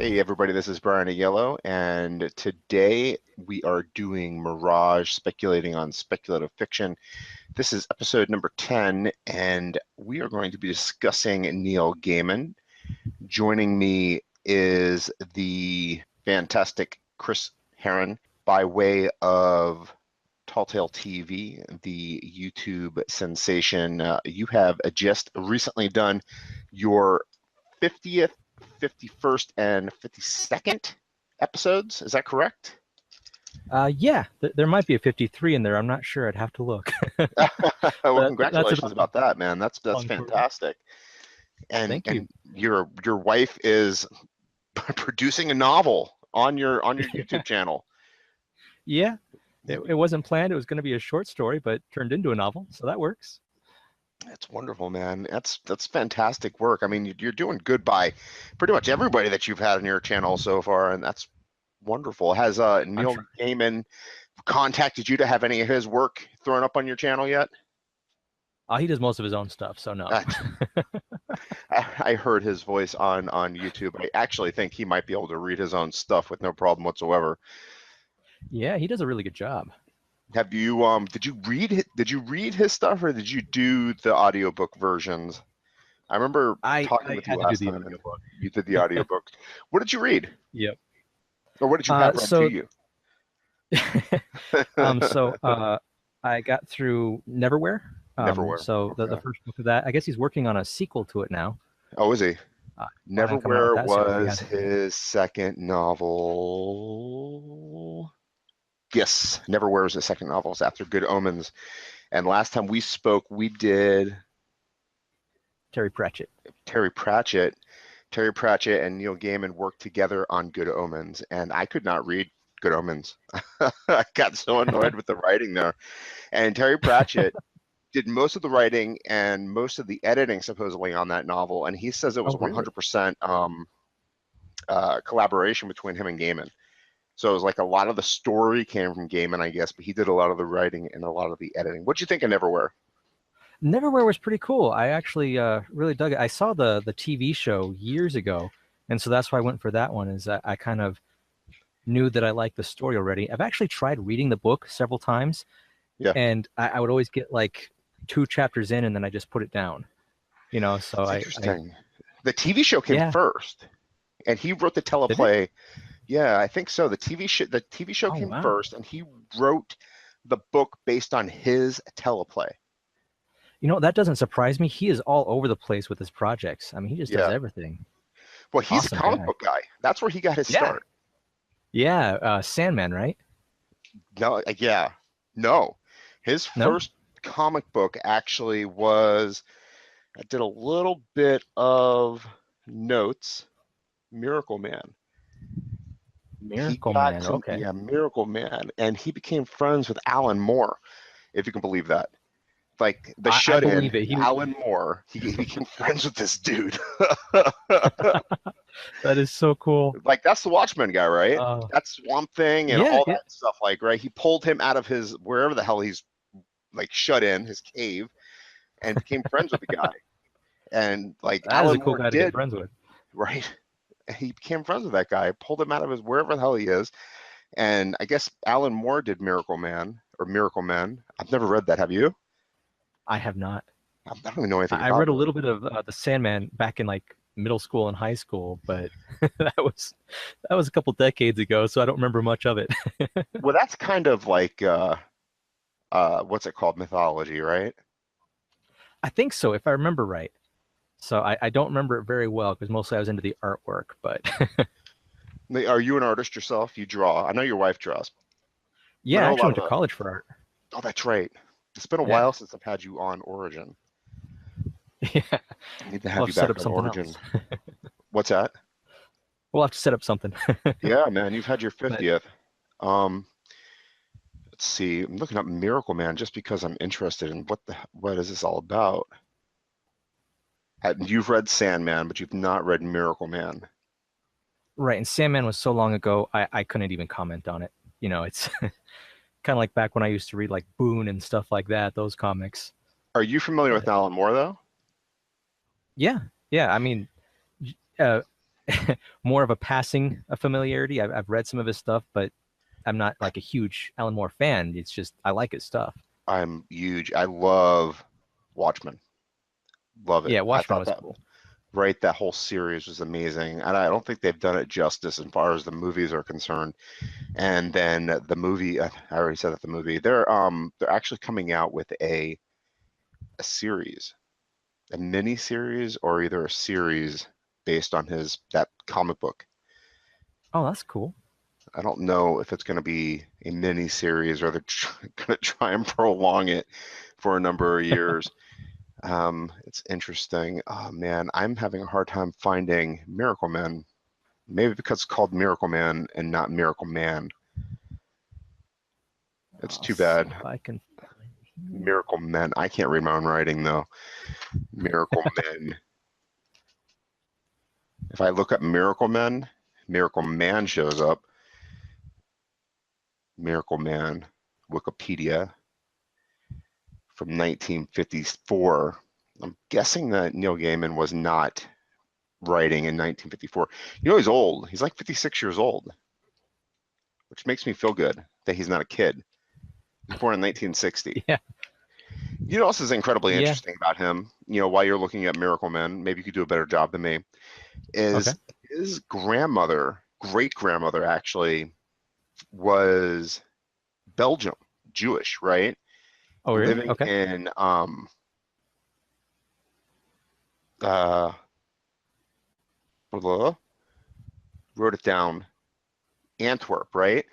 Hey everybody, this is Brian Aiello, and today we are doing Mirage, speculating on speculative fiction. This is episode number 10, and we are going to be discussing Neil Gaiman. Joining me is the fantastic Chris Herron by way of Talltale TV, the YouTube sensation. You have just recently done your 50th, 51st, and 52nd episodes. Is that correct? Yeah, there might be a 53 in there. I'm not sure. I'd have to look. Well, congratulations about that, man. That's fantastic. Thank you. And your wife is producing a novel on your YouTube channel. Yeah, it wasn't planned. It was going to be a short story, but turned into a novel, so that works. That's wonderful, man. That's fantastic work. I mean, you're doing good by pretty much everybody that you've had on your channel so far, and that's wonderful. Has Neil Gaiman contacted you to have any of his work thrown up on your channel yet? He does most of his own stuff, so no. I heard his voice on YouTube. I actually think he might be able to read his own stuff with no problem whatsoever. Yeah, he does a really good job. Have you did you read his stuff, or did you do the audiobook versions? I remember talking with you last time. You did the audiobook. What did you read? Yep. Or what did you have read to you? I got through Neverwhere. Neverwhere. So okay. the first book of that. I guess he's working on a sequel to it now. Oh, is he? Neverwhere was his second novel. Yes, Neverwhere was his second novel. It's after Good Omens. And last time we spoke, we did Terry Pratchett. Terry Pratchett and Neil Gaiman worked together on Good Omens, and I could not read Good Omens. I got so annoyed with the writing there. And Terry Pratchett did most of the writing and most of the editing supposedly on that novel, and he says it was 100% collaboration between him and Gaiman. So it was like a lot of the story came from Gaiman, I guess, but he did a lot of the writing and a lot of the editing. What'd you think of Neverwhere? Neverwhere was pretty cool. I actually really dug it. I saw the TV show years ago, and so that's why I went for that one. Is I kind of knew that I liked the story already. I've actually tried reading the book several times, and I would always get like 2 chapters in, and then I just put it down. You know, so that's interesting. The TV show came first, and he wrote the teleplay. Yeah, I think so. The TV show came first, and he wrote the book based on his teleplay. You know, that doesn't surprise me. He is all over the place with his projects. I mean, he just does everything. Well, he's a comic book guy. That's where he got his start. Yeah, Sandman, right? No, no. His first comic book actually was, I did a little bit of notes, Miracle Man. Okay. Yeah, Miracle Man. And he became friends with Alan Moore, if you can believe that. Like the shut-in, Alan Moore, he became friends with this dude. That is so cool. Like, that's the Watchmen guy, right? That's Swamp Thing and all that stuff, like, right? He pulled him out of his, wherever the hell he's, like, shut in, his cave, and became friends with the guy. And, like, that is a cool guy to get friends with. Right? He became friends with that guy, pulled him out of his wherever the hell he is, and I guess Alan Moore did Miracle Man. I've never read that. Have you? I have not. I don't even know anything about I read a little bit of the Sandman back in like middle school and high school, but that was a couple decades ago, so I don't remember much of it. Well, that's kind of like what's it called, mythology, right? I think so, if I remember right. So I don't remember it very well because mostly I was into the artwork, but Are you an artist yourself? You draw. I know your wife draws. Yeah, I actually went to college for art. Oh, that's right. It's been a while since I've had you on Origin. Yeah. I need to have you back on Origin. What's that? We'll have to set up something. Yeah, man, you've had your 50th. Let's see. I'm looking up Miracle Man just because I'm interested in what is this all about. You've read Sandman, but you've not read Miracle Man. Right, and Sandman was so long ago, I couldn't even comment on it. You know, it's kind of like back when I used to read like Boone and stuff like that, those comics. Are you familiar with Alan Moore, though? Yeah. I mean, more of a passing familiarity. I've read some of his stuff, but I'm not like a huge Alan Moore fan. It's just I like his stuff. I'm huge. I love Watchmen. Love it. Yeah, I Watchmen thought was that cool. right, that whole series was amazing, and I don't think they've done it justice as far as the movies are concerned. And then the movie, I already said that the movie, they're actually coming out with a series, a mini series, or either a series based on his that comic book. Oh, that's cool. I don't know if it's going to be a mini series or they're going to try and prolong it for a number of years. It's interesting. Oh man, I'm having a hard time finding Miracle Man. Maybe because it's called Miracle Man and not Miracle Man. It's I'll too see bad. if I can find here. Miracle Men. I can't read my own writing though. Miracle Men. If I look up Miracle Men, Miracle Man shows up. Miracle Man, Wikipedia from 1954. I'm guessing that Neil Gaiman was not writing in 1954. You know, he's old. He's like 56 years old, which makes me feel good that he's not a kid. He was born in 1960. Yeah, You know what else is incredibly yeah. interesting about him, you know, while you're looking at Miracle Men, maybe you could do a better job than me, Okay. is his grandmother, great-grandmother actually, was Belgium, Jewish, right? Oh, really? Living Okay. in uh blah, wrote it down, Antwerp, right?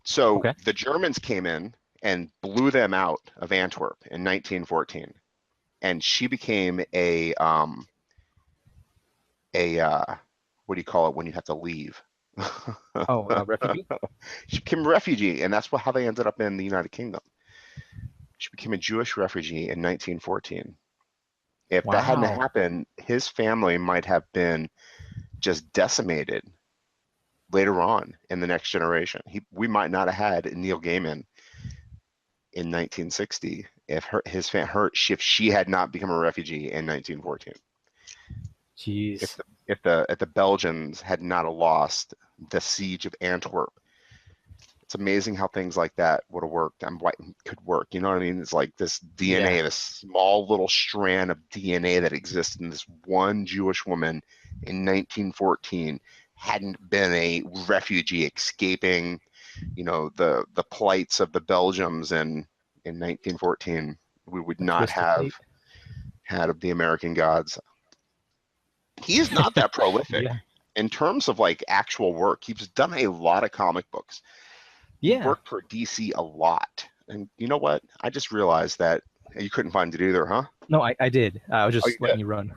So Okay. the Germans came in and blew them out of Antwerp in 1914, and she became a what do you call it when you have to leave? Oh, refugee. She became a refugee, and that's how they ended up in the United Kingdom. She became a Jewish refugee in 1914. If that hadn't Wow. happened, his family might have been just decimated later on in the next generation. We might not have had Neil Gaiman in 1960 if if she had not become a refugee in 1914. If Jeez. the Belgians had not lost the siege of Antwerp. It's amazing how things like that would have worked and what could work. You know what I mean? It's like this Yeah. DNA, this small little strand of DNA that exists in this one Jewish woman in 1914 hadn't been a refugee escaping, you know, the plights of the Belgians in 1914. We would A not twist of have fate. had the American gods. He is not that prolific Yeah. in terms of like actual work. He's done a lot of comic books. He Yeah. worked for DC a lot. And you know what? I just realized that you couldn't find it either, huh? No, I did. I was Oh, you just letting you run.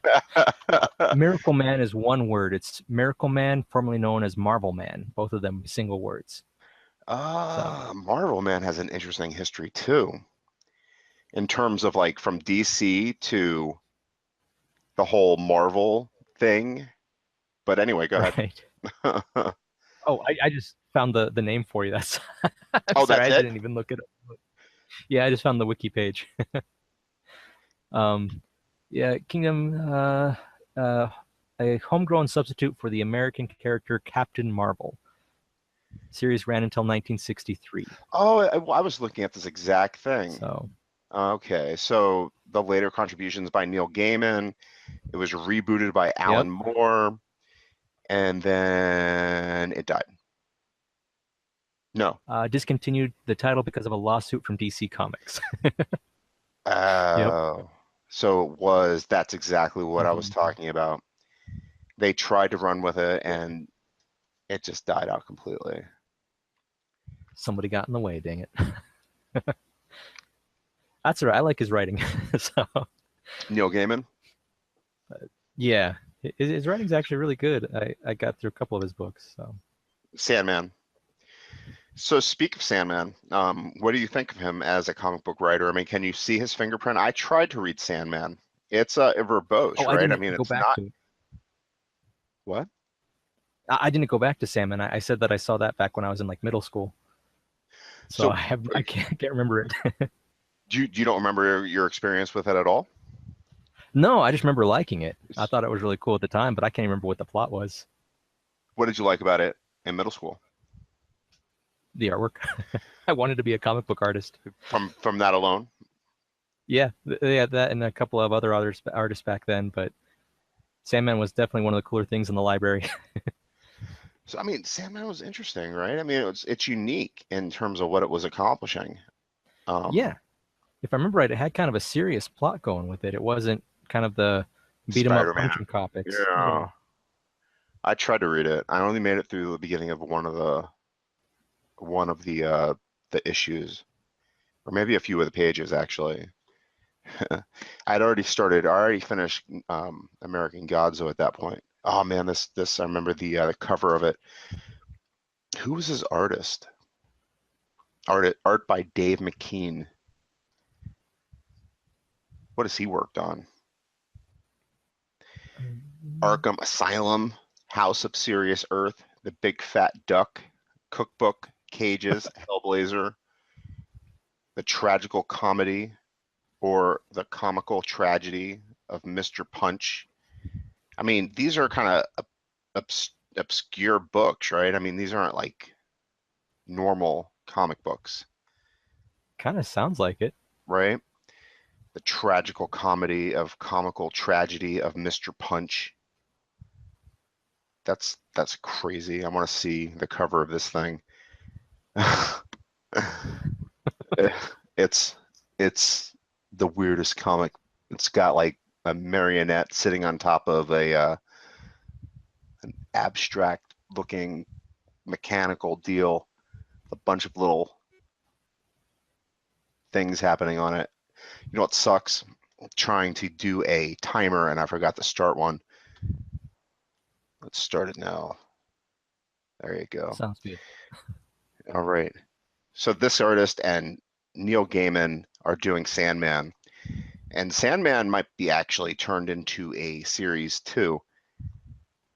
did. Miracle Man is one word. It's Miracle Man, formerly known as Marvel Man. Both of them single words. So, Marvel Man has an interesting history too, in terms of like from DC to the whole Marvel thing. But anyway, go ahead. right. Oh, I just found the name for you. That's I'm Oh, sorry, that's I it? didn't even look it up. Yeah, I just found the wiki page. Um, yeah, Kingdom, uh, a homegrown substitute for the American character Captain Marvel. Series ran until 1963. Oh, I was looking at this exact thing. So, Okay, so the later contributions by Neil Gaiman, it was rebooted by yep. Alan Moore, and then it died. No. Discontinued the title because of a lawsuit from DC Comics. Yep. Oh, so that's exactly what I was Mhm. talking about. They tried to run with it and it just died out completely. Somebody got in the way, dang it. That's all right. I like his writing. So, Neil Gaiman, yeah, his writing's actually really good. I got through a couple of his books. So, Sandman. So speak of Sandman, what do you think of him as a comic book writer? I mean, can you see his fingerprint? I tried to read Sandman. It's verbose, oh, I right? I didn't mean, go it's back not to what? I didn't go back to Salmon. I said that I saw that back when I was in like middle school. So So I can't remember it. you don't remember your experience with it at all? No, I just remember liking it. I thought it was really cool at the time, but I can't remember what the plot was. What did you like about it in middle school? The artwork. I wanted to be a comic book artist. From that alone? Yeah, they had that and a couple of other artists back then, but Sandman was definitely one of the cooler things in the library. So I mean, Sandman was interesting, right? I mean, it's unique in terms of what it was accomplishing. Yeah, if I remember right, it had kind of a serious plot going with it. It wasn't kind of the beat 'em up Spider-Man. punching comics. Yeah. Yeah. I tried to read it. I only made it through the beginning of one of the issues, or maybe a few of the pages actually. I already finished American Godzo at that point. Oh man, this I remember the cover of it. Who was his artist? Art by Dave McKean. What has he worked on? Arkham Asylum, House of Serious Earth, The Big Fat Duck, Cookbook, Cages, Hellblazer, The Tragical Comedy, or The Comical Tragedy of Mr. Punch. I mean, these are kind of obscure books, right? I mean, these aren't like normal comic books, Kind of sounds like it. right? The Tragical Comedy of Comical Tragedy of Mr. Punch. That's crazy. I want to see the cover of this thing. it's it's the weirdest comic. It's got like a marionette sitting on top of an abstract looking mechanical deal, a bunch of little things happening on it. You know what sucks? Trying to do a timer and I forgot to start one. Let's start it now. There you go. Sounds good. All right. So this artist and Neil Gaiman are doing Sandman. And Sandman might be actually turned into a series too.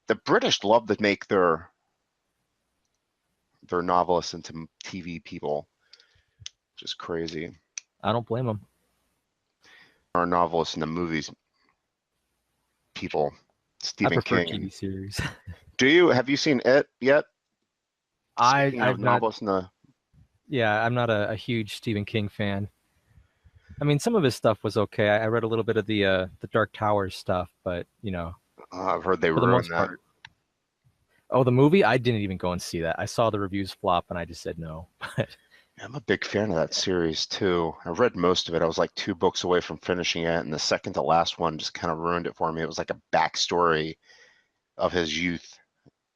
The British love to make their novelists into TV people, which is crazy. I don't blame them. Our novelists in the movies people, I Stephen prefer King. TV series. Have you seen it yet? Speaking of I've not. novelists in the Yeah, I'm not a huge Stephen King fan. I mean, some of his stuff was okay. I read a little bit of the Dark Towers stuff, but I've heard they for the ruined most that. part. Oh, the movie? I didn't even go and see that. I saw the reviews flop, and I just said no. I'm a big fan of that series too. I read most of it. I was like 2 books away from finishing it, and the second to last one just kind of ruined it for me. It was like a backstory of his youth.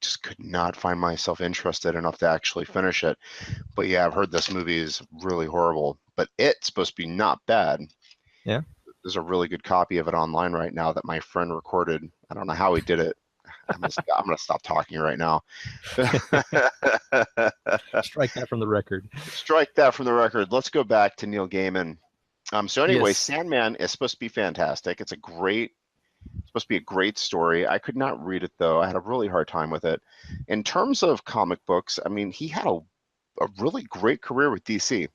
Just could not find myself interested enough to actually finish it. But yeah, I've heard this movie is really horrible, but it's supposed to be not bad. Yeah. There's a really good copy of it online right now that my friend recorded. I don't know how he did it. I'm gonna stop talking right now. Strike that from the record. Strike that from the record. Let's go back to Neil Gaiman. So anyway, Yes. Sandman is supposed to be fantastic. It's supposed to be a great story. I could not read it though. I had a really hard time with it. In terms of comic books, I mean, he had a really great career with DC.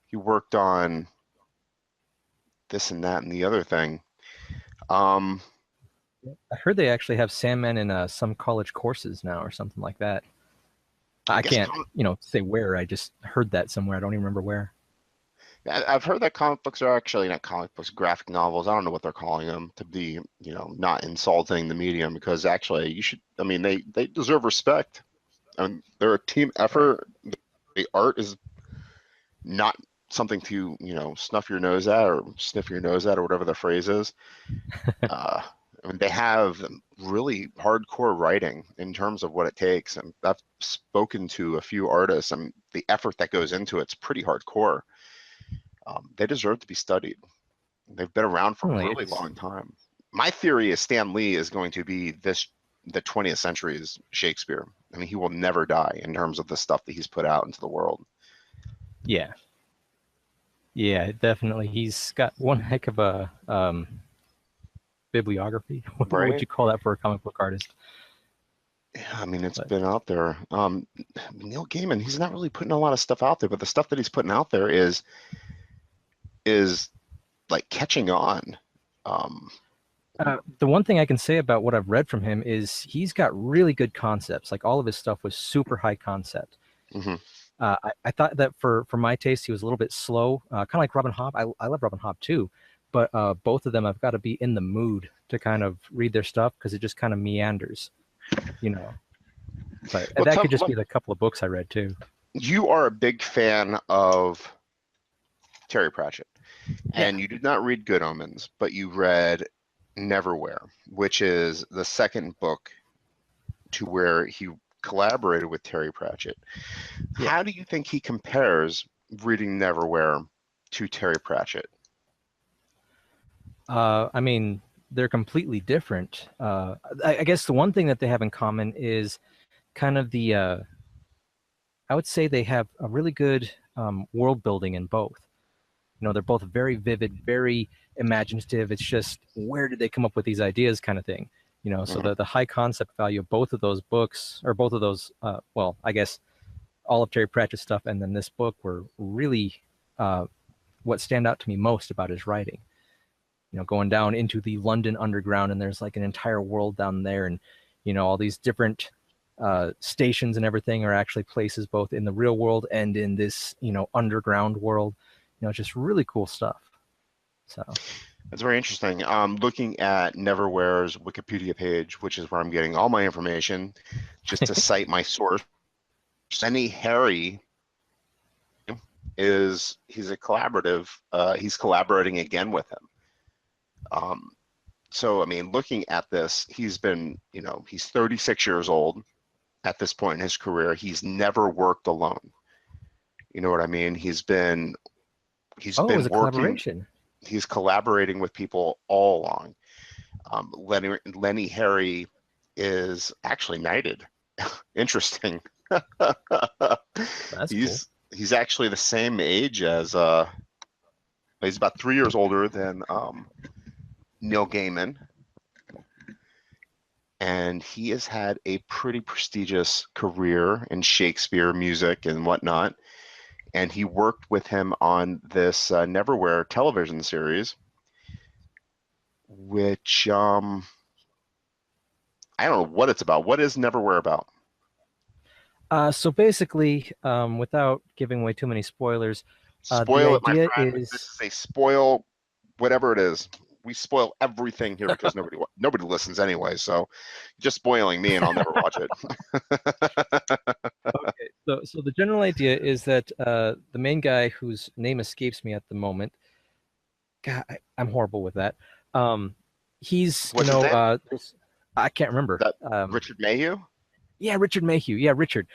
He worked on this and that and the other thing. I heard they actually have Sandman in some college courses now or something like that. I guess can't, say where. I just heard that somewhere. I don't even remember where. I've heard that comic books are actually not comic books, graphic novels. I don't know what they're calling them to be, not insulting the medium because actually you should, I mean, they deserve respect. I mean, they're a team effort. The art is not something to, snuff your nose at or sniff your nose at or whatever the phrase is. I mean, they have really hardcore writing in terms of what it takes. And I've spoken to a few artists and the effort that goes into it's pretty hardcore. They deserve to be studied. They've been around for a really long time. My theory is Stan Lee is going to be the 20th century's Shakespeare. I mean, he will never die in terms of the stuff that he's put out into the world. Yeah. Yeah, definitely. He's got one heck of a bibliography. What would you call that for a comic book artist? Yeah, I mean, it's been out there. Neil Gaiman, he's not really putting a lot of stuff out there, but the stuff that he's putting out there is like catching on. Um, The one thing I can say about what I've read from him is he's got really good concepts. Like all of his stuff was super high concept. mhm. I thought that for my taste, he was a little bit slow, kind of like Robin Hobb. I love Robin Hobb too, but both of them I've got to be in the mood to kind of read their stuff because it just kind of meanders, you know. But Well, that could just be the couple of books I read too. you are a big fan of Terry Pratchett, Yeah. and you did not read Good Omens, but you read Neverwhere, which is the second book to where he collaborated with Terry Pratchett. Yeah. How do you think he compares reading Neverwhere to Terry Pratchett? I mean, they're completely different. I guess the one thing that they have in common is kind of I would say they have a really good world building in both. You know, they're both very vivid, very imaginative. It's just where did they come up with these ideas, kind of thing. You know, so Mhm. the high concept value of both of those books, or both of those, well, I guess all of Terry Pratchett's stuff, and then this book were really uh, what stand out to me most about his writing. You know, going down into the London underground, and there's like an entire world down there, and you know, all these different stations and everything are actually places both in the real world and in this, you know, underground world. You know, it's just really cool stuff. So That's very interesting. Looking at Neverwhere's Wikipedia page, which is where I'm getting all my information, just to cite my source, Lenny Harry he's a collaborative. He's collaborating again with him. So I mean, looking at this, he's been, you know, he's 36 years old at this point in his career. He's never worked alone. You know what I mean? He's oh, it was been a working. collaboration. He's collaborating with people all along. Lenny Harry is actually knighted. Interesting. That's cool. He's actually the same age as he's about 3 years older than Neil Gaiman, and he has had a pretty prestigious career in Shakespeare music and whatnot. And he worked with him on this Neverwhere television series, which I don't know what it's about. What is Neverwhere about? So basically, without giving away too many spoilers, the Spoil it, my idea friend. This is is a spoil, whatever it is. We spoil everything here because nobody listens anyway. So just spoiling me, and I'll never watch it. okay. So the general idea is that the main guy whose name escapes me at the moment, God, I'm horrible with that. He's What's his name? I can't remember. That Richard Mayhew? Yeah, Richard Mayhew. Yeah, Richard.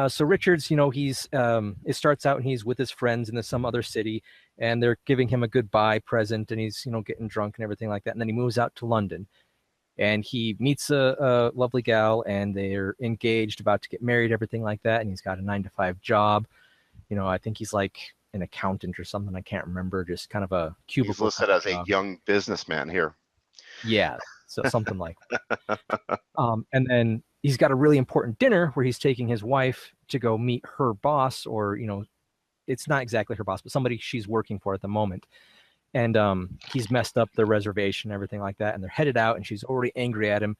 So Richard's, you know, he's it starts out and he's with his friends in some other city, and they're giving him a goodbye present, and he's, you know, getting drunk and everything like that. And then he moves out to London, and he meets a lovely gal, and they're engaged, about to get married, everything like that. And he's got a 9 to 5 job. You know, I think he's like an accountant or something. I can't remember. Just kind of a He's cubicle kind listed of as a job. young businessman here. Yeah, so something like that. And then he's got a really important dinner where he's taking his wife to go meet her boss, or, you know, it's not exactly her boss, but somebody she's working for at the moment. And he's messed up the reservation, everything like that. And they're headed out, and she's already angry at him.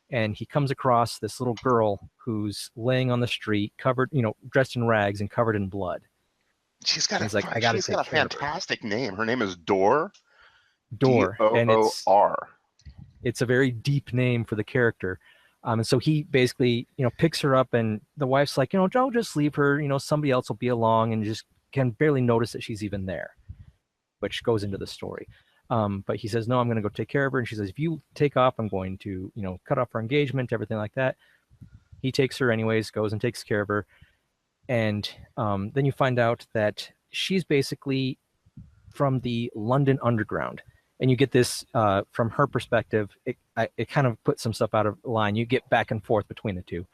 And he comes across this little girl who's laying on the street, covered, you know, dressed in rags and covered in blood. And he's like, I got to She's got take a care of her. fantastic name. Her name is Dor, D Door. O And O R. it's a very deep name for the character. And so he basically, you know, picks her up, and the wife's like, you know, Joe, just leave her. You know, somebody else will be along, and just can barely notice that she's even there, which goes into the story. But he says, no, I'm going to go take care of her. And she says, if you take off, I'm going to, you know, cut off our engagement, everything like that. He takes her anyways, goes and takes care of her. And then you find out that she's basically from the London Underground. And you get this from her perspective. It kind of puts some stuff out of line. You get back and forth between the two.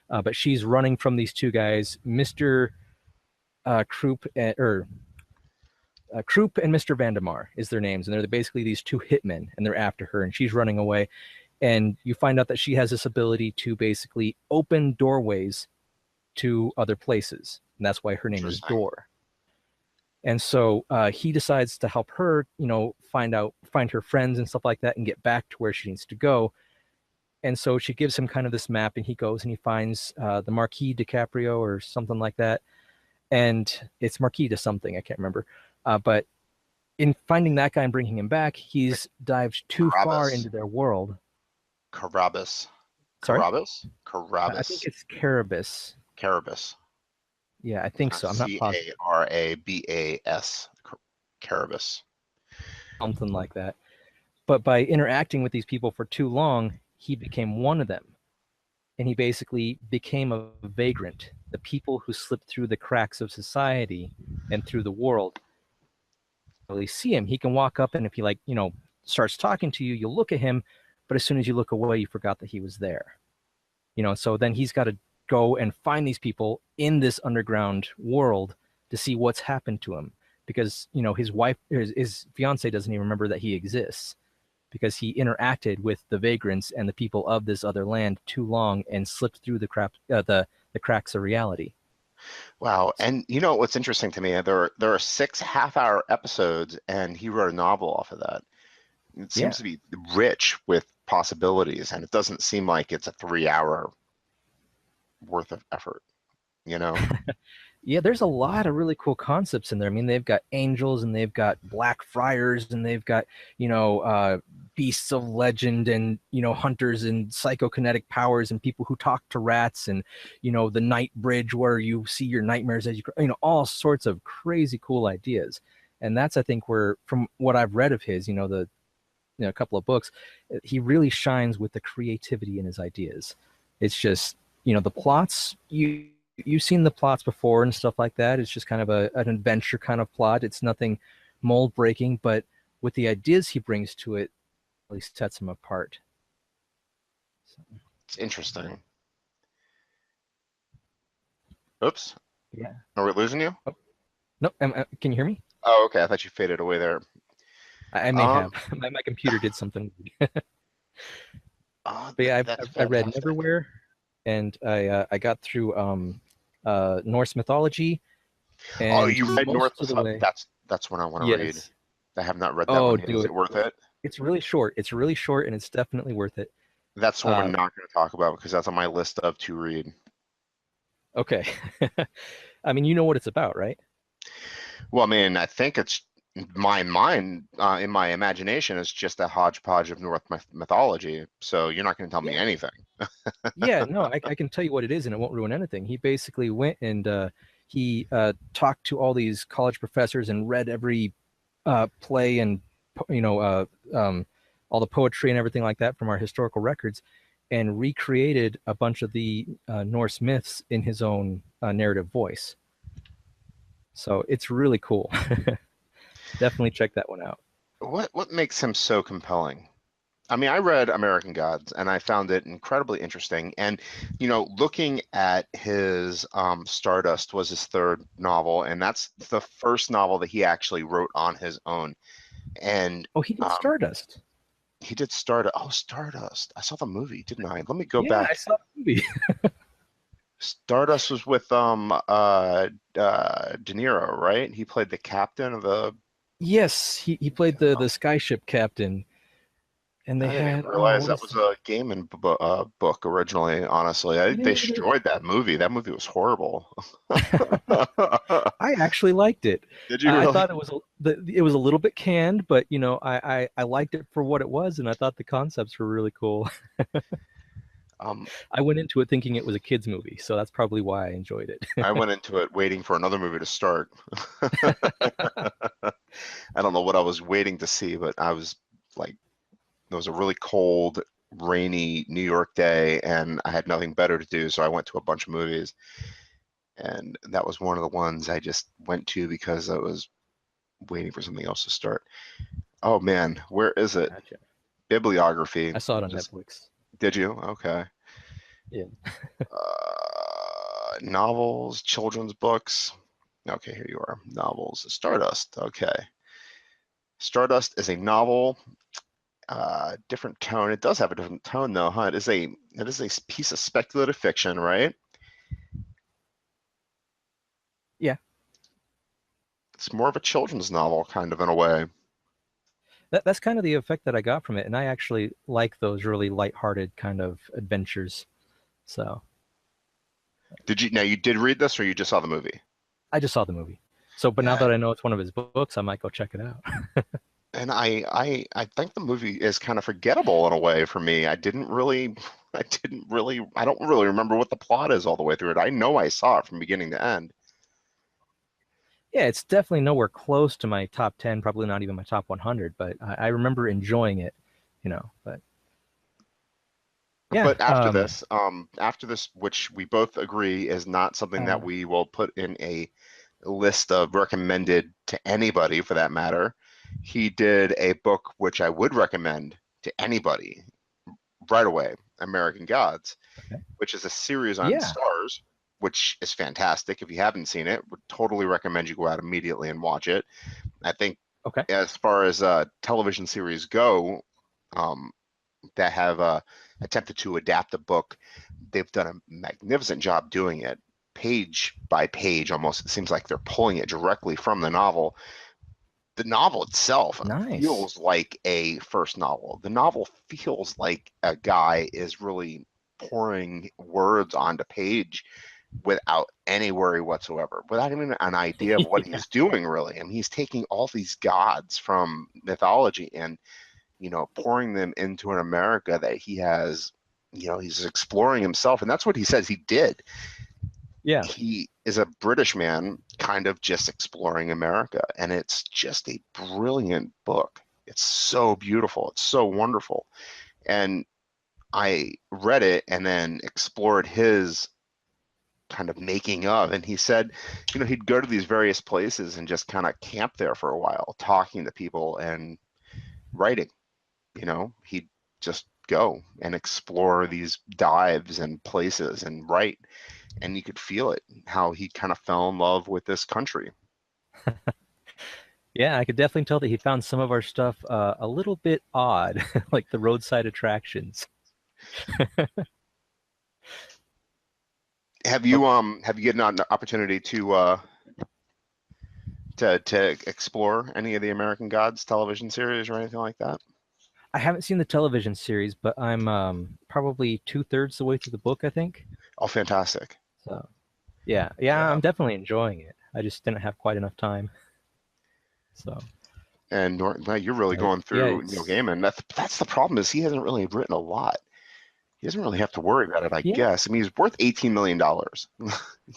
But she's running from these two guys, Mr. Krupp, Krupp and Mr. Vandemar is their names. And they're basically these two hitmen, and they're after her, and she's running away. And you find out that she has this ability to basically open doorways to other places. And that's why her name is Interesting. Door. And so he decides to help her, find her friends and stuff like that and get back to where she needs to go. And so she gives him kind of this map, and he goes and he finds the Marquis DiCaprio or something like that. And it's Marquis to something, I can't remember. But in finding that guy and bringing him back, he's dived too far into their world. Carabas. Sorry? I think Carabas. it's Carabas. Carabas. Yeah, I think so. I'm not positive. Carabas. Carabas. Something like that. But by interacting with these people for too long, he became one of them. And he basically became a vagrant. The people who slipped through the cracks of society and through the world really see him. He can walk up, and if he starts talking to you, you'll look at him, but as soon as you look away, you forgot that he was there. So then he's got to go and find these people in this underground world to see what's happened to him, because his wife, his fiance, doesn't even remember that he exists, because he interacted with the vagrants and the people of this other land too long and slipped through the cracks of reality. Wow. And what's interesting to me, there are 6 half-hour episodes, and he wrote a novel off of that. It seems to be rich with possibilities, and it doesn't seem like it's a 3-hour worth of effort, Yeah, there's a lot of really cool concepts in there. I mean, they've got angels, and they've got black friars, and they've got, beasts of legend, and, hunters and psychokinetic powers, and people who talk to rats, and, the night bridge where you see your nightmares as you, all sorts of crazy cool ideas. And that's, I think, where, from what I've read of his, a couple of books, he really shines with the creativity in his ideas. It's just, the plots, you've seen the plots before and stuff like that. It's just kind of an adventure kind of plot. It's nothing mold breaking, but with the ideas he brings to it, really sets him apart. So. It's interesting. Oops. Yeah. Are we losing you? Oh. No, can you hear me? Oh, okay. I thought you faded away there. I may have. My computer did something. But yeah, I read Neverwhere, and I got through Norse mythology. And you read Norse mythology? That's one I want to read. I have not read that one yet. Is it worth it? It's really short. It's really short, and it's definitely worth it. That's one we're not going to talk about, because that's on my list of to read. Okay. I mean, you know what it's about, right? Well, I mean, I think it's my mind, in my imagination, is just a hodgepodge of Norse mythology. So you're not going to tell me anything. Yeah, no, I can tell you what it is, and it won't ruin anything. He basically went and he talked to all these college professors and read every play and all the poetry and everything like that from our historical records, and recreated a bunch of the Norse myths in his own narrative voice. So it's really cool. Definitely check that one out. What makes him so compelling? I mean, I read American Gods, and I found it incredibly interesting. And, looking at his Stardust was his 3rd novel, and that's the first novel that he actually wrote on his own. And he did Stardust. He did Stardust. Oh, Stardust. I saw the movie, didn't I? Let me go back. Yeah, I saw the movie. Stardust was with De Niro, right? He played the captain of the... Yes, he played the skyship captain. And they I didn't realize that was a Gaiman book originally, honestly. They destroyed that movie. That movie was horrible. I actually liked it. Did you really? I thought it was a little bit canned, but I liked it for what it was, and I thought the concepts were really cool. I went into it thinking it was a kid's movie, so that's probably why I enjoyed it. I went into it waiting for another movie to start. I don't know what I was waiting to see, but I was like, it was a really cold, rainy New York day, and I had nothing better to do, so I went to a bunch of movies. And that was one of the ones I just went to because I was waiting for something else to start. Oh man, where is it? Gotcha. Bibliography. I saw it on Netflix. Did you? Okay. Yeah. Novels, children's books. Okay, here you are. Novels. Stardust. Okay. Stardust is a novel. Different tone. It does have a different tone though, huh? It is a piece of speculative fiction, right? Yeah. It's more of a children's novel, kind of in a way. That's kind of the effect that I got from it, and I actually like those really lighthearted kind of adventures. So Now you did read this, or you just saw the movie? I just saw the movie. So, but now Yeah, that I know it's one of his books, I might go check it out. and I think the movie is kind of forgettable in a way for me. I don't really remember what the plot is all the way through it. I know I saw it from beginning to end. Yeah, it's definitely nowhere close to my top 10, probably not even my top 100, but I remember enjoying it, but yeah. But after this, which we both agree is not something that Uh, we will put in a list of recommended to anybody for that matter, he did a book which I would recommend to anybody right away, American Gods, okay. which is a series on Yeah. Stars, which is fantastic. If you haven't seen it, would totally recommend you go out immediately and watch it. I think Okay. as far as television series go, um, that have attempted to adapt the book, they've done a magnificent job doing it, page by page almost. It seems like they're pulling it directly from the novel. The novel itself Nice. feels like a first novel. The novel feels like a guy is really pouring words onto page without any worry whatsoever, without even an idea of what Yeah. he's doing really. I mean, he's taking all these gods from mythology and pouring them into an America that he has, he's exploring himself. And that's what he says he did. Yeah. He is a British man kind of just exploring America. And it's just a brilliant book. It's so beautiful. It's so wonderful. And I read it and then explored his kind of making of. And he said, he'd go to these various places and just kind of camp there for a while, talking to people and writing. He'd just go and explore these dives and places and write, and you could feel it, how he kind of fell in love with this country. Yeah, I could definitely tell that he found some of our stuff a little bit odd, like the roadside attractions. Oh, Have you gotten an opportunity to explore any of the American Gods television series or anything like that? I haven't seen the television series, but I'm probably 2/3 the way through the book, I think. Oh, fantastic. So yeah, yeah, Yeah. I'm definitely enjoying it. I just didn't have quite enough time. So And now you're really but going yeah, through Neil it's Gaiman. That's the problem, is he hasn't really written a lot. He doesn't really have to worry about it, I yeah, guess. I mean, he's worth $18 million.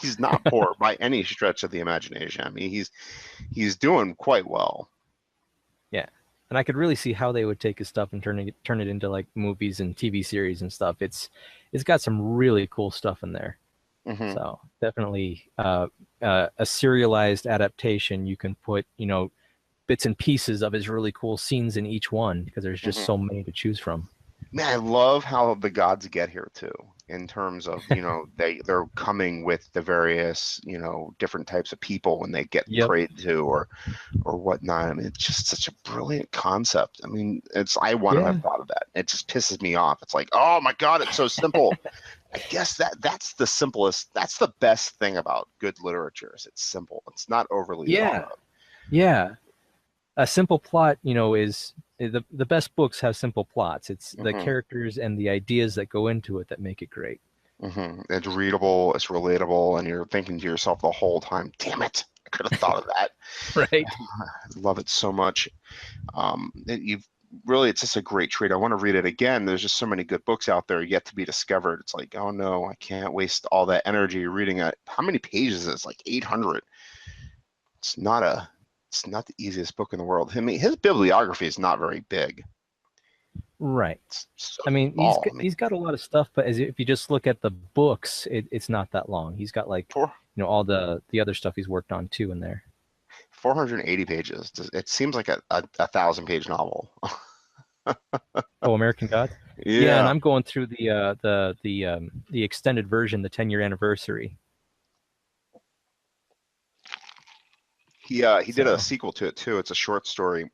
He's not poor by any stretch of the imagination. I mean, he's doing quite well. yeah. And I could really see how they would take his stuff and turn it into like movies and TV series and stuff. It's got some really cool stuff in there. Hmm. So definitely a serialized adaptation. You can put bits and pieces of his really cool scenes in each one because there's just Hmm. so many to choose from. Man, I love how the gods get here too, in terms of, they're coming with the various, different types of people when they get Yep. prayed to or whatnot. I mean, it's just such a brilliant concept. I mean, I want to have Yeah. thought of that. It just pisses me off. It's like, oh my God, it's so simple. I guess that's the simplest, that's the best thing about good literature is it's simple. It's not overly thought Yeah. of. Yeah. A simple plot, is the best books have simple plots. It's the Hmm. characters and the ideas that go into it that make it great. Hmm. It's readable, it's relatable, and you're thinking to yourself the whole time, damn it, I could have thought of that. Right. I love it so much. You've really, it's just a great treat. I want to read it again. There's just so many good books out there yet to be discovered. It's like, oh no, I can't waste all that energy reading it. How many pages is it? It's like 800. It's not a, it's not the easiest book in the world. I mean, his bibliography is not very big. Right. It's so I mean, small. I mean, he's got a lot of stuff, but if you just look at the books, it's not that long. He's got like, four, all the other stuff he's worked on too in there. 480 pages. It seems like a 1,000-page novel. Oh, American Gods. Yeah, and Yeah. I'm going through the extended version, the 10-year anniversary. He did a So sequel to it too. It's a short story.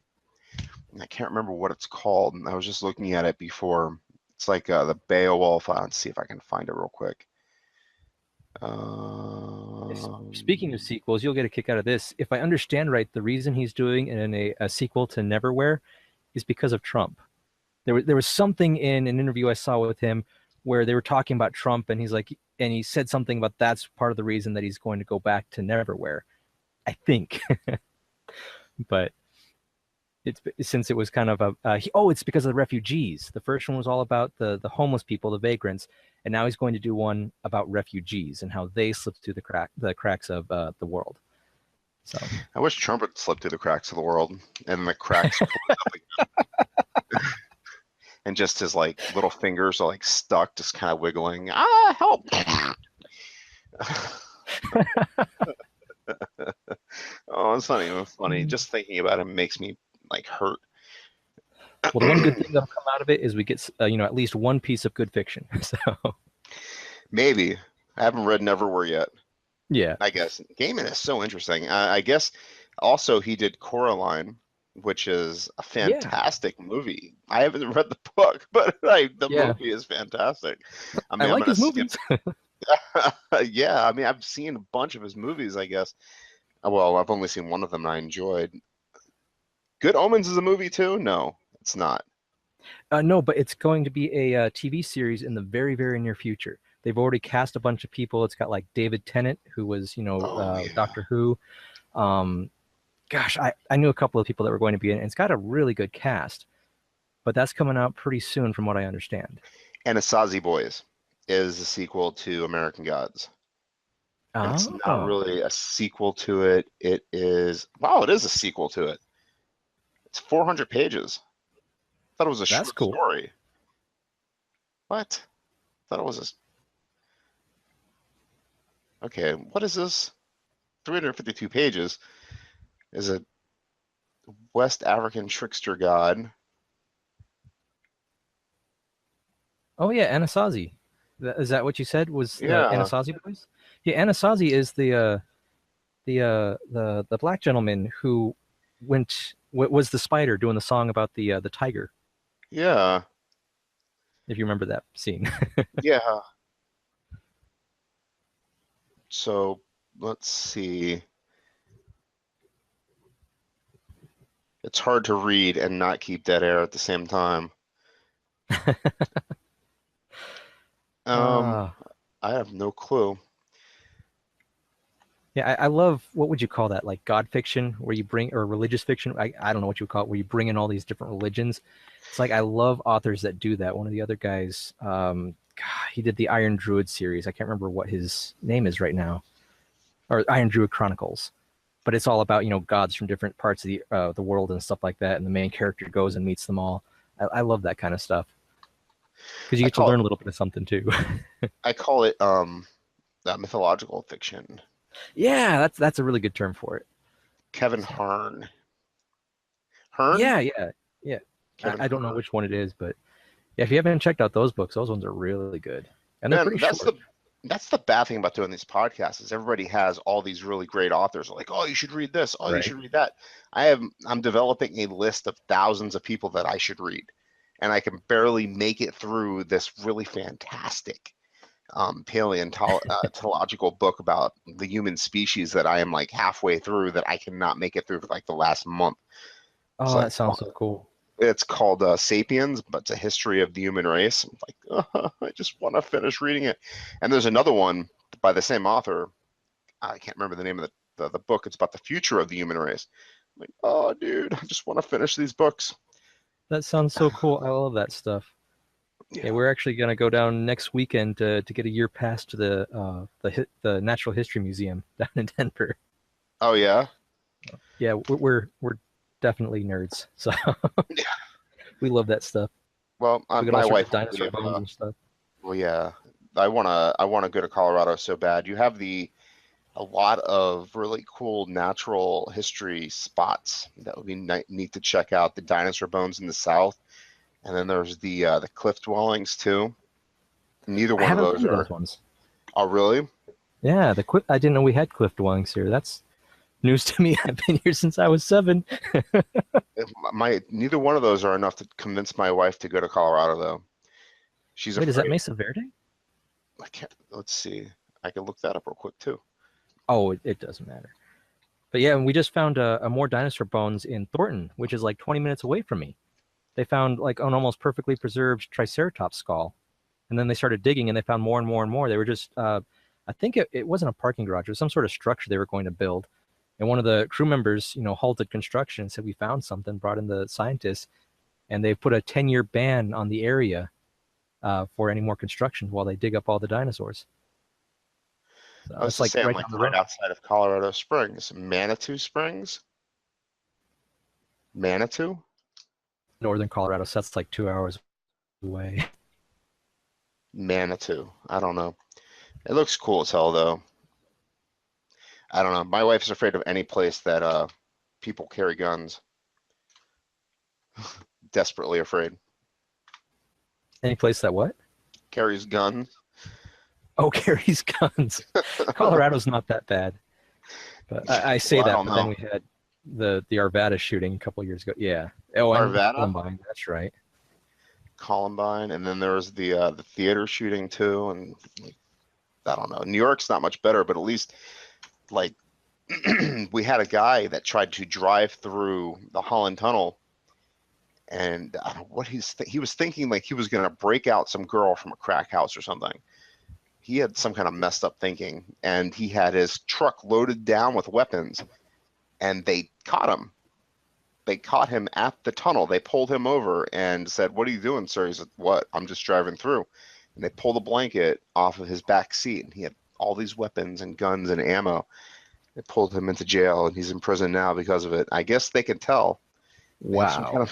I can't remember what it's called. I was just looking at it before. It's like the Beowulf. Let's see if I can find it real quick. Speaking of sequels, you'll get a kick out of this. If I understand right, the reason he's doing a sequel to Neverwhere is because of Trump. There was something in an interview I saw with him where they were talking about Trump, and he said something about that's part of the reason that he's going to go back to Neverwhere, I think. But since it was kind of it's because of the refugees. The first one was all about the homeless people, the vagrants, and now he's going to do one about refugees and how they slipped through the cracks of the world. So I wish Trump would slip through the cracks of the world, and the cracks closed up again. And just his like little fingers are like stuck, just kind of wiggling. Help! Oh, it's not even funny. Just thinking about him makes me like hurt. Well, the one good thing that'll come out of it is we get at least one piece of good fiction. So maybe. I haven't read Neverwhere yet. yeah, I guess Gaiman is so interesting. I guess also he did Coraline, which is a fantastic movie. I haven't read the book, but the movie is fantastic. I mean, I like his movies. Yeah, I mean, I've seen a bunch of his movies, I guess. Well, I've only seen one of them and I enjoyed. Good Omens is a movie too? No, it's not. No, but it's going to be a TV series in the very, very near future. They've already cast a bunch of people. It's got like David Tennant, who was, Doctor Who. Gosh, I knew a couple of people that were going to be in it. It's got a really good cast, but that's coming out pretty soon from what I understand. Anasazi Boys is a sequel to American Gods. And it's not really a sequel to it. It is a sequel to it. It's 400 pages. I thought it was a short story. What? I thought it was Okay, what is this? 352 pages. Is a West African trickster god. Oh yeah, Anasazi. Is that what you said? Was Anasazi Boys? Yeah, Anasazi is the black gentleman who was the spider doing the song about the tiger. Yeah. If you remember that scene. Yeah. So let's see. It's hard to read and not keep dead air at the same time. I have no clue. Yeah, I love, what would you call that? Like God fiction, where you bring, or religious fiction. I don't know what you would call it, where you bring in all these different religions. It's like, I love authors that do that. One of the other guys, he did the Iron Druid series. I can't remember what his name is right now, or Iron Druid Chronicles. But it's all about, gods from different parts of the world and stuff like that. And the main character goes and meets them all. I love that kind of stuff. Because you get to learn a little bit of something too. I call it mythological fiction. Yeah, that's a really good term for it. Kevin Hearn. Hearn? Yeah. I don't know which one it is, but yeah, if you haven't checked out those books, those ones are really good. And they're pretty short. That's the bad thing about doing these podcasts is everybody has all these really great authors. Like, oh, you should read this. Oh, you should read that. I'm developing a list of thousands of people that I should read. And I can barely make it through this really fantastic paleontological book about the human species that I am like halfway through that I cannot make it through for like the last month. Oh, so that sounds so cool. It's called Sapiens, but it's a history of the human race. I'm like, I just want to finish reading it. And there's another one by the same author. I can't remember the name of the book. It's about the future of the human race. I'm like, oh, dude, I just want to finish these books. That sounds so cool. I love that stuff. Yeah, we're actually going to go down next weekend to get a year pass to the Natural History Museum down in Denver. Oh yeah. Yeah, we're definitely nerds, so we love that stuff. Well, my wife dinosaur bones and stuff. Well, yeah, I wanna go to Colorado so bad. You have a lot of really cool natural history spots that would be neat to check out. The dinosaur bones in the south. And then there's the cliff dwellings too. Neither one of those are those ones. Oh, really? Yeah, I didn't know we had cliff dwellings here. That's news to me. I've been here since I was 7. Neither one of those are enough to convince my wife to go to Colorado, though. She's afraid. Wait, is that Mesa Verde? Let's see. I could look that up real quick too. Oh, it doesn't matter. But yeah, and we just found a more dinosaur bones in Thornton, which is like 20 minutes away from me. They found like an almost perfectly preserved Triceratops skull. And then they started digging and they found more and more and more. They were just, I think it wasn't a parking garage. It was some sort of structure they were going to build. And one of the crew members, halted construction and said, we found something, brought in the scientists, and they put a 10-year ban on the area for any more construction while they dig up all the dinosaurs. So I was it's just like saying, right like down the right road. outside of Colorado Springs, Manitou Springs. Manitou? Northern Colorado, so that's like 2 hours away. Manitou. I don't know. It looks cool as hell though. I don't know. My wife's afraid of any place that people carry guns. Desperately afraid. Any place that what? Carries guns. Oh, carries guns. Colorado's not that bad. But I say Well, I that, don't but then know. we had the Arvada shooting a couple years ago. Yeah. Oh, and Arvada, Columbine. That's right. Columbine, and then there was the theater shooting too, and like, I don't know. New York's not much better, but at least like we had a guy that tried to drive through the Holland Tunnel, and I don't know what he was thinking like he was gonna break out some girl from a crack house or something. He had some kind of messed up thinking, and he had his truck loaded down with weapons, and they caught him. They caught him at the tunnel. They pulled him over and said, "What are you doing, sir?" He said, "What? I'm just driving through." And they pulled a blanket off of his back seat, and he had all these weapons and guns and ammo. They pulled him into jail, and he's in prison now because of it. I guess they can tell. They have Wow.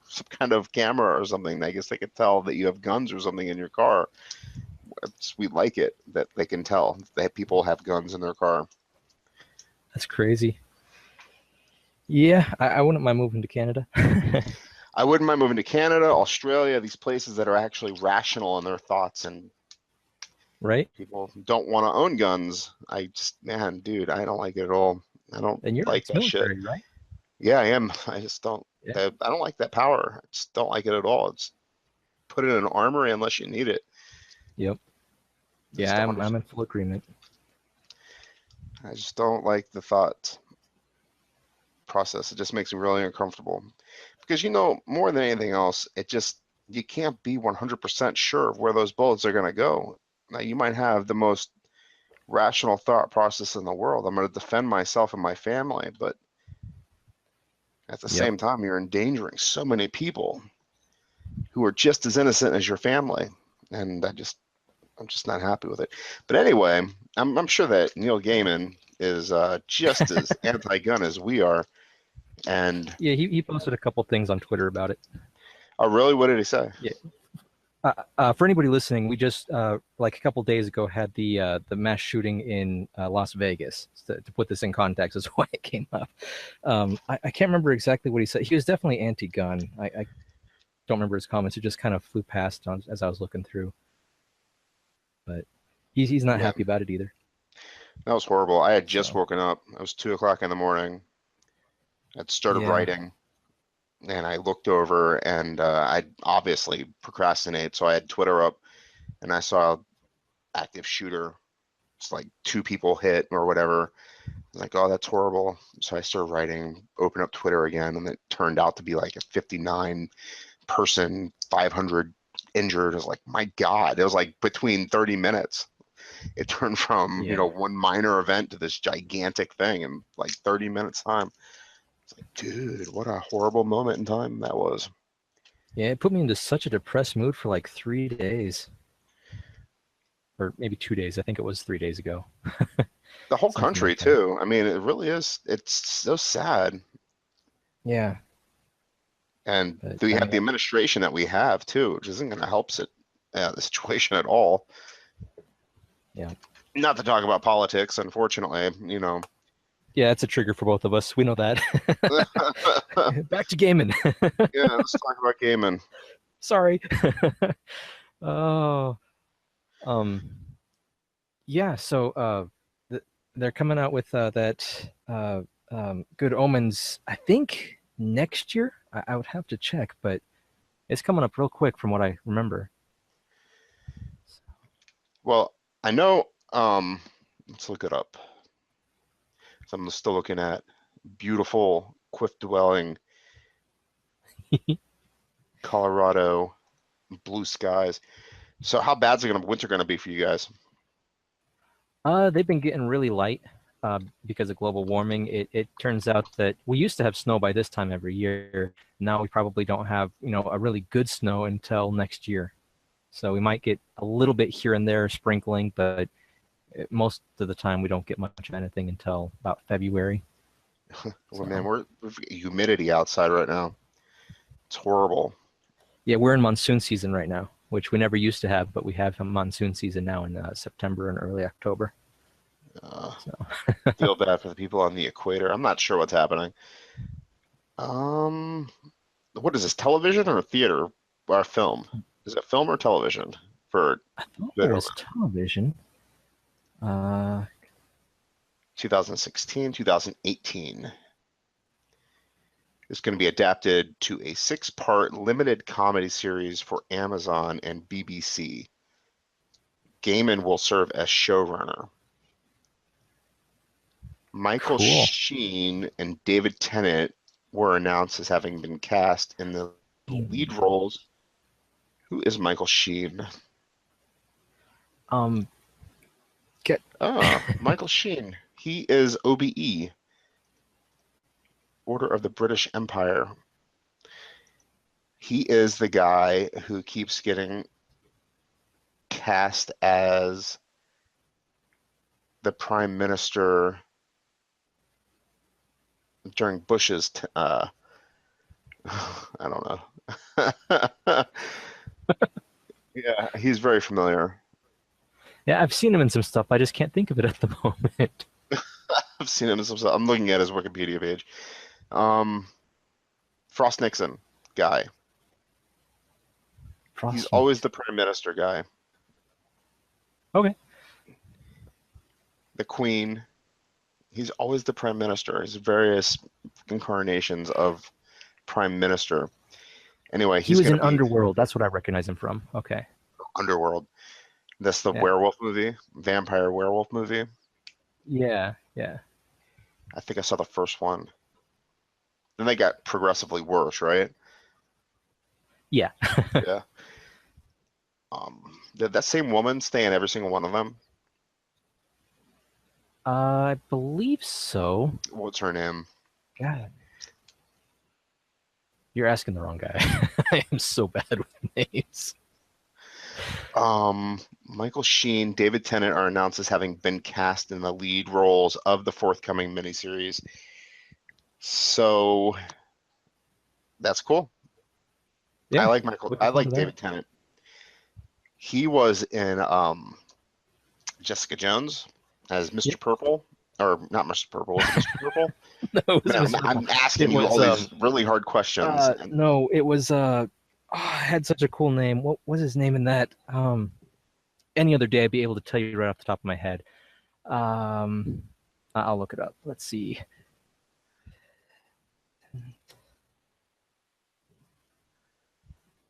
some kind of camera or something. I guess they could tell that you have guns or something in your car. We like it that they can tell that people have guns in their car. That's crazy. Yeah, I wouldn't mind moving to Canada. I wouldn't mind moving to Canada, Australia, these places that are actually rational in their thoughts, and Right? people don't want to own guns. Man, dude, I don't like it at all. I don't And you're like that shit. ex-military, right? Yeah, I am. I just don't. Yeah. I don't like that power. I just don't like it at all. It's put it in an armory unless you need it. Yep. Just Yeah, I'm in full agreement. I just don't like the thought process. It just makes me really uncomfortable because more than anything else, you can't be 100% sure of where those bullets are going to go. Now you might have the most rational thought process in the world. I'm going to defend myself and my family, but at the Yep. same time, you're endangering so many people who are just as innocent as your family, and I'm just not happy with it. But anyway, I'm sure that Neil Gaiman is just as anti-gun as we are. And Yeah, he posted a couple things on Twitter about it. oh, really? What did he say? Yeah. For anybody listening, we just like a couple days ago had the mass shooting in Las Vegas. To put this in context, is why it came up. I can't remember exactly what he said. He was definitely anti-gun. I don't remember his comments. It just kind of flew past as I was looking through. But he's not happy about it either. That was horrible. I had just woken up. It was 2:00 in the morning. I'd started writing, and I looked over, and I'd obviously procrastinate, so I had Twitter up, and I saw active shooter. It's like 2 people hit or whatever. I was like, oh, that's horrible. So I started writing, open up Twitter again, and it turned out to be like a 59 person, 500 injured. I was like, my God, it was like between 30 minutes. It turned from, one minor event to this gigantic thing in like 30 minutes time. It's like, dude, what a horrible moment in time that was. Yeah, it put me into such a depressed mood for like 3 days. Or maybe 2 days. I think it was 3 days ago. The whole country, like too. I mean, it really is. It's so sad. Yeah. And we have the administration that we have, too, which isn't going to help the situation at all. Yeah. Not to talk about politics, unfortunately, Yeah, it's a trigger for both of us. We know that. Back to Gaiman. Yeah, let's talk about Gaiman. Sorry. Oh. Yeah, so they're coming out with that Good Omens, I think next year. I would have to check, but it's coming up real quick from what I remember. Well, I know Let's look it up. So I'm still looking at beautiful cliff-dwelling Colorado, blue skies. So how bad's winter gonna be for you guys? They've been getting really light because of global warming. It turns out that we used to have snow by this time every year. Now we probably don't have, a really good snow until next year. So we might get a little bit here and there sprinkling, but most of the time we don't get much of anything until about February. Well, man, we've got humidity outside right now. It's horrible. Yeah, we're in monsoon season right now, which we never used to have, but we have a monsoon season now in September and early October. Feel bad for the people on the equator. I'm not sure what's happening. What is this, television or theater or film? Is it film or television? I thought it was television. 2016, 2018. It's going to be adapted to a 6-part limited comedy series for Amazon and BBC. Gaiman will serve as showrunner. Michael Sheen and David Tennant were announced as having been cast in the lead roles. Who is Michael Sheen? Michael Sheen. He is OBE, Order of the British Empire. He is the guy who keeps getting cast as the prime minister during Bush's I don't know. Yeah, he's very familiar. Yeah, I've seen him in some stuff. I just can't think of it at the moment. I've seen him in some stuff. I'm looking at his Wikipedia page. Frost Nixon guy. He's always the prime minister guy. Okay. The Queen. He's always the prime minister. He's various incarnations of prime minister. Anyway, he was in Underworld. That's what I recognize him from. Okay. Underworld. That's the werewolf movie, vampire werewolf movie. Yeah, yeah. I think I saw the first one. Then they got progressively worse, right? Yeah. Yeah. Did that same woman stay in every single one of them? I believe so. What's her name? God. You're asking the wrong guy. I am so bad with names. Michael Sheen, David Tennant are announced as having been cast in the lead roles of the forthcoming miniseries. So that's cool. Yeah, I like David Tennant. He was in Jessica Jones as Mr. Purple. Or not Mr. Purple, was it Mr. Purple? No, it was Man, I'm asking you all these really hard questions. No, it was had such a cool name. What was his name in that? Any other day I'd be able to tell you right off the top of my head. I'll look it up. Let's see.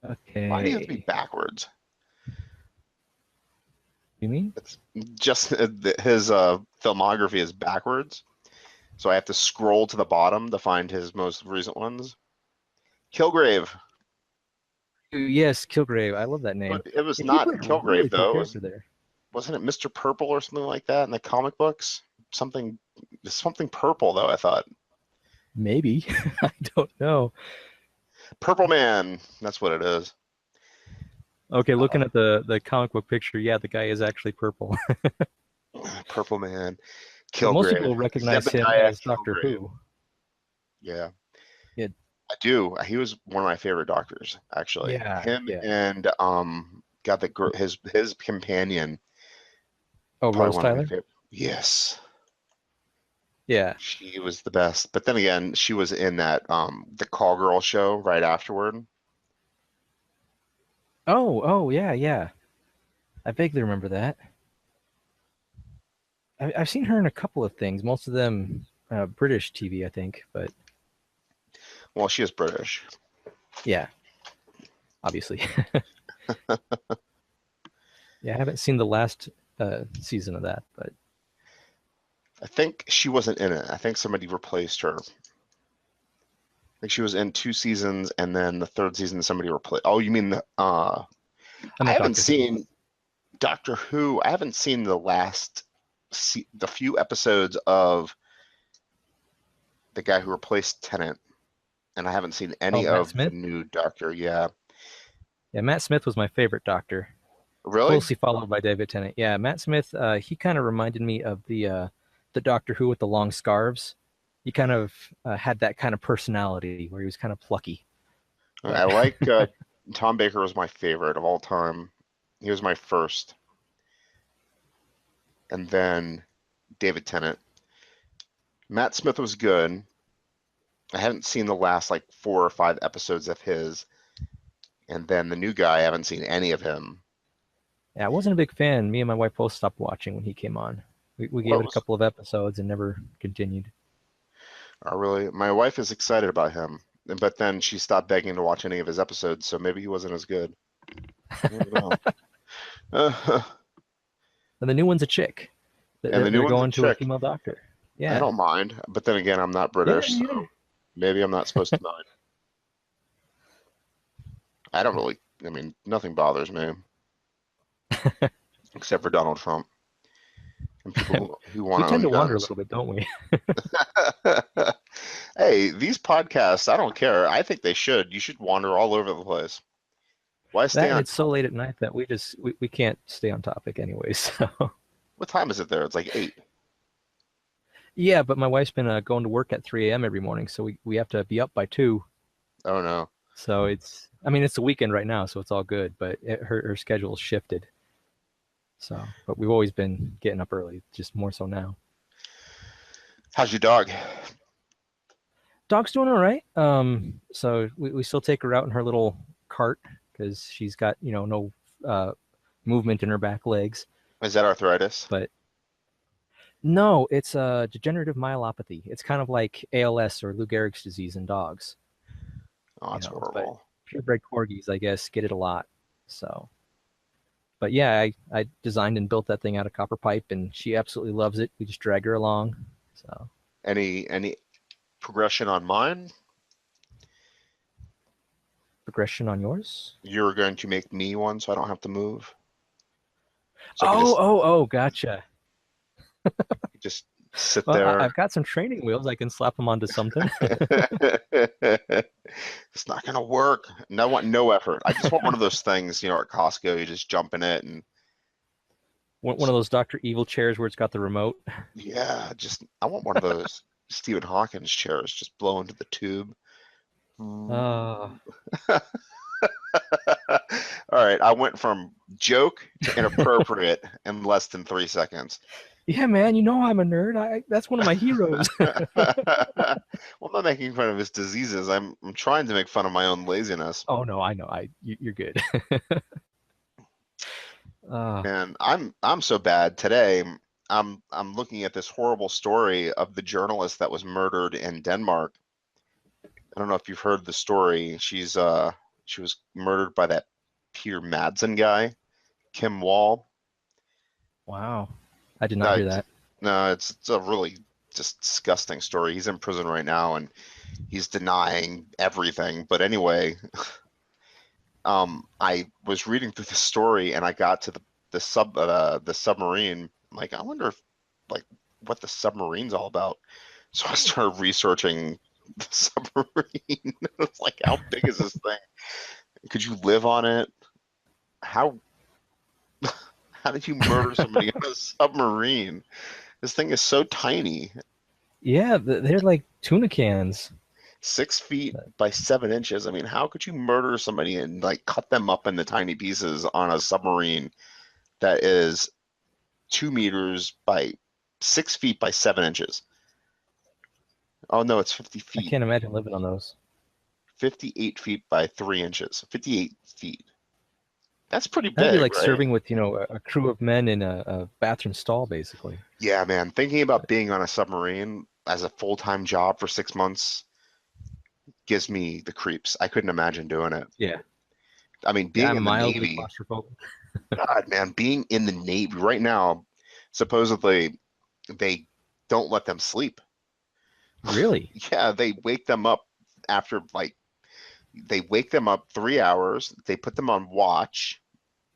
Okay. Why do you have to be backwards? You mean? It's just his filmography is backwards, so I have to scroll to the bottom to find his most recent ones. Kilgrave. Yes, Kilgrave. I love that name. But it was not Kilgrave really though. Cool Wasn't it Mr. Purple or something like that in the comic books? Something purple though, I thought. Maybe. I don't know. Purple Man. That's what it is. Okay, looking at the comic book picture, yeah, the guy is actually purple. Purple Man. Kilgrave. Most people recognize him as Doctor Who. Yeah. Yeah. I do. He was one of my favorite doctors, actually. Yeah. Him yeah. and his companion. Oh, Rose Tyler? Yes. Yeah. She was the best. But then again, she was in that the Call Girl show right afterward. Oh, yeah. I vaguely remember that. I've seen her in a couple of things, most of them British TV, I think, but... Well, she is British. Yeah, obviously. Yeah, I haven't seen the last season of that, but I think she wasn't in it. I think somebody replaced her. I think she was in 2 seasons, and then the 3rd season somebody replaced. Oh, you mean the? I I meant haven't Doctor Who. seen Doctor Who. I haven't seen the few episodes of the guy who replaced Tennant, and I haven't seen Oh, any Matt of the Smith. new Doctor. Yeah, Yeah, Matt Smith was my favorite Doctor, really? closely followed by David Tennant. Yeah, Matt Smith. He kind of reminded me of the Doctor Who with the long scarves. He kind of had that kind of personality where he was kind of plucky. But I like Tom Baker was my favorite of all time. He was my first, and then David Tennant. Matt Smith was good. I haven't seen the last like 4 or 5 episodes of his, and then the new guy, I haven't seen any of him. yeah, I wasn't a big fan. Me and my wife both stopped watching when he came on. We gave What it a was? couple of episodes and never continued. Really, my wife is excited about him, but then she stopped begging to watch any of his episodes, so maybe he wasn't as good. I don't know. And the new one's a chick. And the new They're one's a going to a chick. female doctor. I Yeah. don't mind, but then again, I'm not Yeah, British, me so either. maybe I'm not supposed to mind. I don't really. I mean, nothing bothers me except for Donald Trump and people who want We to tend own to wander a guns. little bit, don't we? Hey, these podcasts, I don't care. I think they should. You should wander all over the place. Why stay That and on it's so topic? late at night that we can't stay on topic anyways. So What time is it there? It's like 8. yeah, but my wife's been going to work at 3 a.m. every morning, so we have to be up by 2. Oh no. So I mean, it's the weekend right now, so it's all good, but her schedule's shifted. So, but we've always been getting up early, just more so now. How's your dog? Dog's doing all right. So we still take her out in her little cart because she's got, no movement in her back legs. Is that arthritis? But no, it's a degenerative myelopathy. It's kind of like ALS or Lou Gehrig's disease in dogs, Oh, that's but horrible. purebred corgis, I guess, get it a lot. So, but yeah, I designed and built that thing out of copper pipe, and she absolutely loves it. We just drag her along. So, Any progression on mine? progression on yours? You're going to make me one so I don't have to move. So I could Oh, gotcha. just sit Well, there. I've got some training wheels. I can slap them onto something. It's not gonna work. No, I want no effort. I just want one of those things, at Costco, you just jump in it and One of those Dr. Evil chairs where it's got the remote. yeah, I want one of those Stephen Hawkins chairs, just blow into the tube. Uh, All right, I went from joke to inappropriate in less than 3 seconds. yeah, man, I'm a nerd. That's one of my heroes. Well, I'm not making fun of his diseases. I'm trying to make fun of my own laziness. Oh no, I know. You're good. And I'm so bad today. I'm looking at this horrible story of the journalist that was murdered in Denmark. I don't know if you've heard the story. She was murdered by that Peter Madsen guy, Kim Wall. Wow, I did not hear that. No, it's a really just disgusting story. He's in prison right now and he's denying everything. But anyway, I was reading through the story and I got to the submarine. I'm like, I wonder if like what the submarine's all about. So I started researching the submarine. It's like, how big is this thing? Could you live on it? How did you murder somebody in a submarine? This thing is so tiny. Yeah, they're like tuna cans. 6 feet by 7 inches. I mean, how could you murder somebody and like cut them up into tiny pieces on a submarine that is 2 meters by 6 feet by 7 inches? Oh no, it's 50 I feet. can't imagine living on those. 58 feet by 3 inches. 58 feet. That's pretty That'd be big, like right? serving with, a crew of men in a bathroom stall, basically. Yeah, man. Thinking about being on a submarine as a full-time job for 6 months gives me the creeps. I couldn't imagine doing it. Yeah. I mean, Yeah, being I'm in the mildly Navy, claustrophobic. God, man, being in the Navy right now, supposedly they don't let them sleep. Really? Yeah, they wake them up after like they wake them up 3 hours. They put them on watch.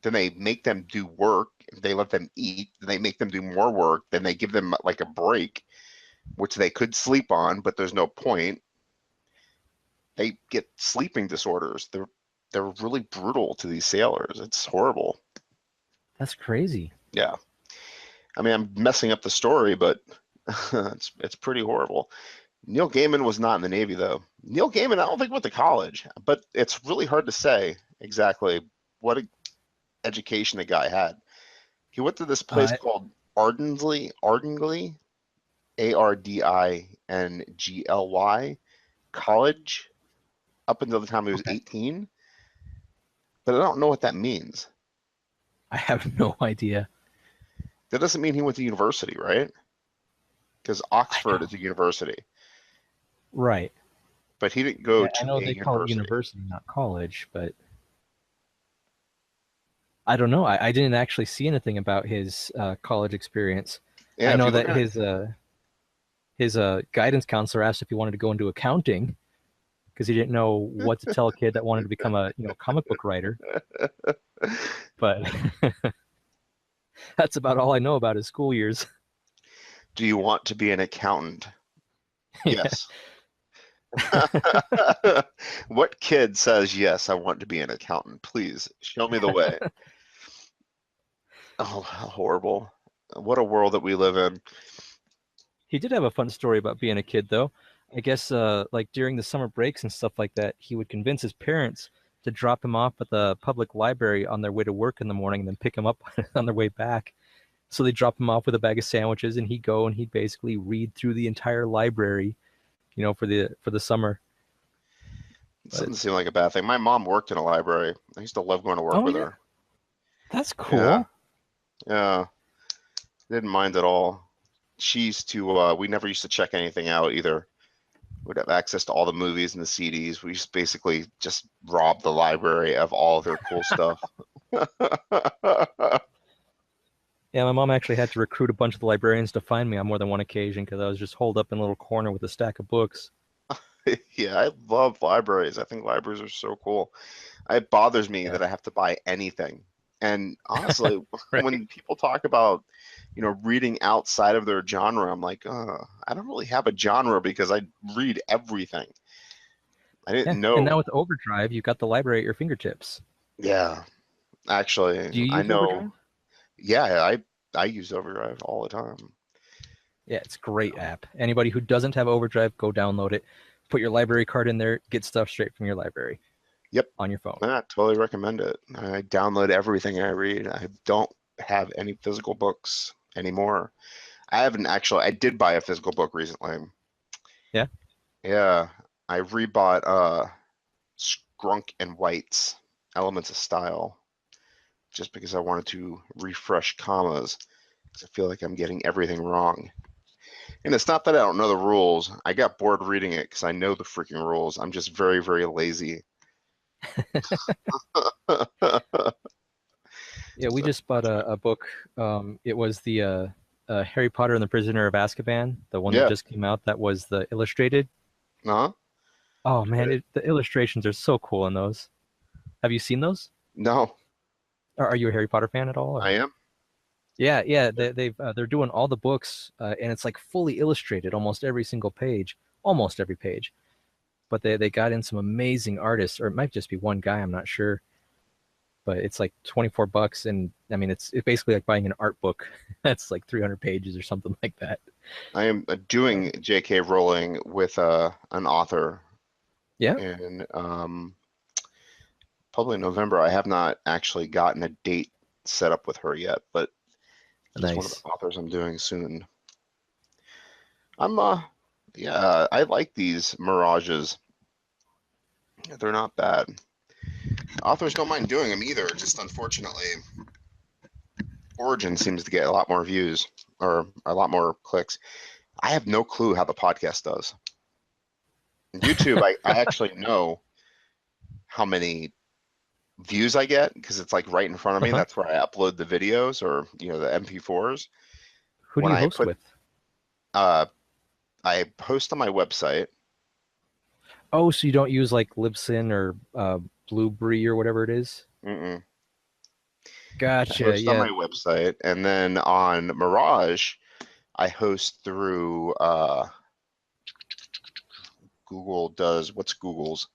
Then they make them do work. They let them eat. Then they make them do more work. Then they give them like a break, which they could sleep on, but there's no point. They get sleeping disorders. They're really brutal to these sailors. It's horrible. That's crazy. Yeah. I mean, I'm messing up the story, but it's pretty horrible. Neil Gaiman was not in the Navy, though. Neil Gaiman, I don't think went to college, but it's really hard to say exactly what education the guy had. He went to this place Uh, called Ardingly, Ardingly college, up until the time he was okay. 18. But I don't know what that means. I have no idea. That doesn't mean he went to university, right? Because I Oxford don't. is a university, Right. but he didn't go Yeah, I to know a they call it university. university, not college, but I don't know. I didn't actually see anything about his college experience. Yeah, I if know you look that at his guidance counselor asked if he wanted to go into accounting because he didn't know what to tell a kid that wanted to become a comic book writer. it, But that's about all I know about his school years. do you want to be an accountant? Yeah. Yes. What kid says, yes, I want to be an accountant? Please show me the way. Oh, how horrible. What a world that we live in. He did have a fun story about being a kid, though. I guess, like during the summer breaks and stuff like that, he would convince his parents to drop him off at the public library on their way to work in the morning and then pick him up on their way back. So they drop him off with a bag of sandwiches, and he'd go and he'd basically read through the entire library, for the summer. It But doesn't seem like a bad thing. My mom worked in a library. I used to love going to work oh with yeah, her. that's Yeah, cool. yeah. Didn't mind at all. She used to, we never used to check anything out either. We'd have access to all the movies and the CDs. We just basically just robbed the library of all their cool stuff. Yeah, my mom actually had to recruit a bunch of the librarians to find me on more than one occasion because I was just holed up in a little corner with a stack of books. Yeah, I love libraries. I think libraries are so cool. It bothers me Yeah, that I have to buy anything. And honestly, right. when people talk about, reading outside of their genre, I'm like, I don't really have a genre because I read everything. I Yeah, didn't and know. now with Overdrive, you've got the library at your fingertips. Yeah, actually, Do you I use know. Overdrive? Yeah, I use Overdrive all the time. Yeah, it's a great app. Anybody who doesn't have Overdrive, go download it. Put your library card in there, get stuff straight from your library Yep, on your phone. I totally recommend it. I download everything I read. I don't have any physical books anymore. I haven't actually. I did buy a physical book recently. Yeah, Yeah, I rebought Strunk and White's Elements of Style just because I wanted to refresh commas because I feel like I'm getting everything wrong. And it's not that I don't know the rules. I got bored reading it because I know the freaking rules. I'm just very, very lazy. yeah. We So, just bought a book. It was the Harry Potter and the Prisoner of Azkaban, the one that yeah, just came out. That was the illustrated. huh? Oh man, the illustrations are so cool in those. Have you seen those? No, Or are you a Harry Potter fan at all? I Or? am. Yeah, yeah. They're doing all the books, and it's like fully illustrated, almost every single page, almost every page. But they got in some amazing artists, or it might just be one guy. I'm not sure, but it's like $24, and I mean it's basically like buying an art book. That's like 300 pages or something like that. I am doing J.K. Rowling with an author Yeah, in probably November. I have not actually gotten a date set up with her yet, but she's one of nice. the authors I'm doing soon. I'm yeah, I like these Mirages. They're not bad. Authors don't mind doing them either. Just unfortunately, Origin seems to get a lot more views or a lot more clicks. I have no clue how the podcast does. YouTube, I actually know how many views I get, because it's like right in front of me. Uh-huh. That's where I upload the videos, or the MP4s. Who do When you I host put with? uh I post on my website. Oh, so you don't use like Libsyn or Blueberry or whatever it is? Mm-mm. I Gotcha. host on Yeah. my website, and then on Mirage, I host through Google does what's Google's.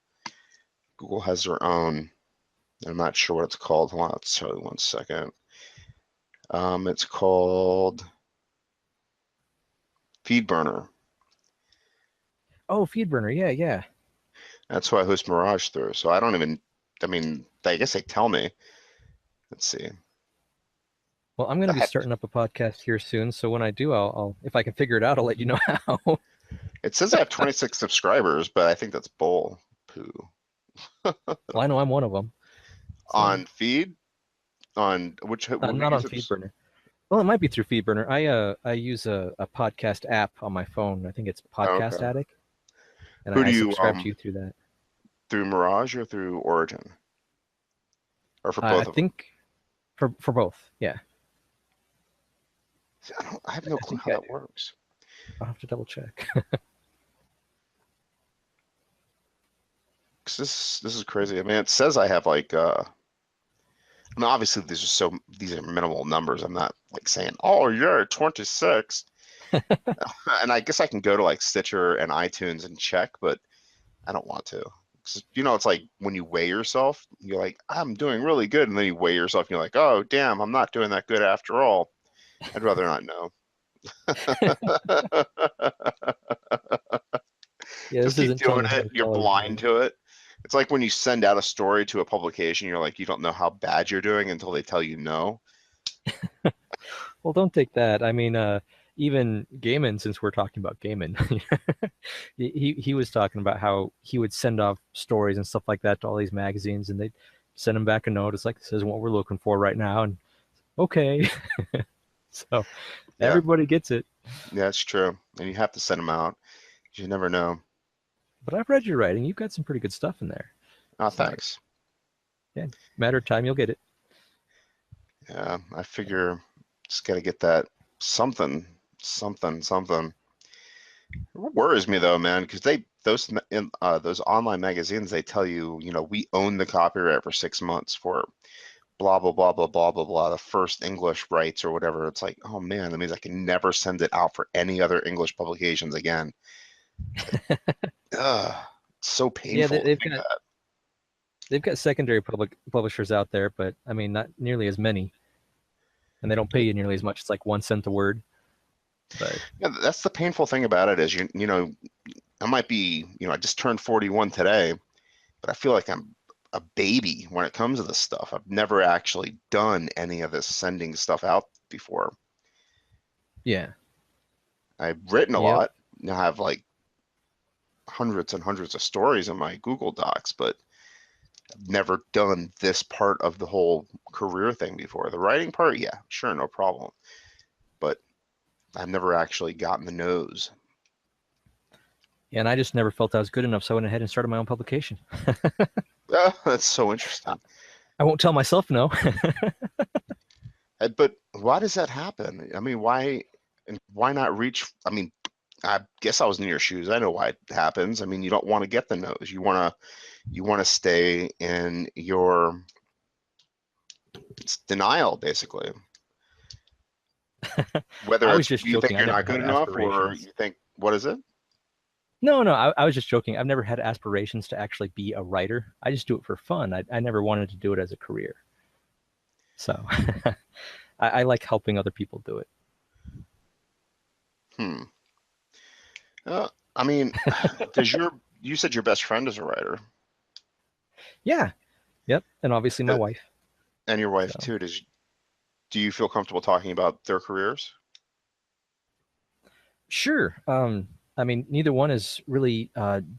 Google has their own. I'm not sure what it's called. Hold on, I'll tell you 1 second. It's called FeedBurner. Oh, FeedBurner. Yeah, yeah. That's who I host Mirage through. So I don't even. I mean, I guess they tell me. Let's see. Well, I'm going to I be have, starting up a podcast here soon, so when I do, I'll if I can figure it out, I'll let you know how. it says I have 26 subscribers, but I think that's bull poo. Well, I know I'm one of them. So, On feed, on which who do not you on subs? FeedBurner. Well, it might be through FeedBurner. I use a podcast app on my phone. I think it's Oh, Podcast okay. Addict, and Who I do you subscribe to you through that. through Mirage or through Origin, or for I both of them? think for both. Yeah, I have no I clue think how I that do. works. I'll have to double check. 'Cause this is crazy. I mean, it says I have like I mean, obviously these are minimal numbers. I'm not like saying, oh, you're at 26. And I guess I can go to like Stitcher and iTunes and check, but I don't want to. 'Cause, it's like when you weigh yourself, you're like, I'm doing really good, and then you weigh yourself, and you're like, oh, damn, I'm not doing that good after all. I'd rather not know. Yeah, Just this keep isn't doing it. television You're blind television. to it. It's like when you send out a story to a publication, you're like, you don't know how bad you're doing until they tell you no. Well, don't take that. I mean, even Gaiman, since we're talking about Gaiman, he was talking about how he would send off stories and stuff like that to all these magazines, and they'd send him back a note. It's like, this isn't what we're looking for right now. And okay, so Yeah, everybody gets it. yeah, it's true. And you have to send them out. You never know. But I've read your writing. You've got some pretty good stuff in there. Oh, So thanks. yeah, matter of time, you'll get it. Yeah, I figure just got to get that something, something. What worries me though, man, because those online magazines, they tell you, we own the copyright for 6 months for blah blah blah blah blah blah blah, the first English rights or whatever. It's like, oh man, that means I can never send it out for any other English publications again. Ugh, it's so Yeah, painful to think that. they've got secondary publishers out there, but I mean, not nearly as many, and they don't pay Yeah, you nearly as much. It's like 1 cent a word. But yeah, that's the painful thing about it is I might be, I just turned 41 today, but I feel like I'm a baby when it comes to this stuff. I've never actually done any of this sending stuff out before. yeah, I've written a yep. lot. I have like hundreds and hundreds of stories in my Google Docs, but I've never done this part of the whole career thing before. The writing part, yeah, sure, no problem. But I've never actually gotten the nose. And I just never felt I was good enough, so I went ahead and started my own publication. That's so interesting. I won't tell myself no. But why does that happen? I mean, why not reach? I mean, I guess I was in your shoes. I know why it happens. I mean, you don't want to get the nose. You want to stay in your denial, basically. Whether I was it's just you joking. think I you're never not had good enough, or aspirations. you think, what is it? No, no, I was just joking. I've never had aspirations to actually be a writer. I just do it for fun. I never wanted to do it as a career. So I like helping other people do it. Hmm. I mean, does you said your best friend is a writer, Yeah. Yep. And obviously my uh, wife. and your wife So too. Do you feel comfortable talking about their careers? sure. I mean, neither one has really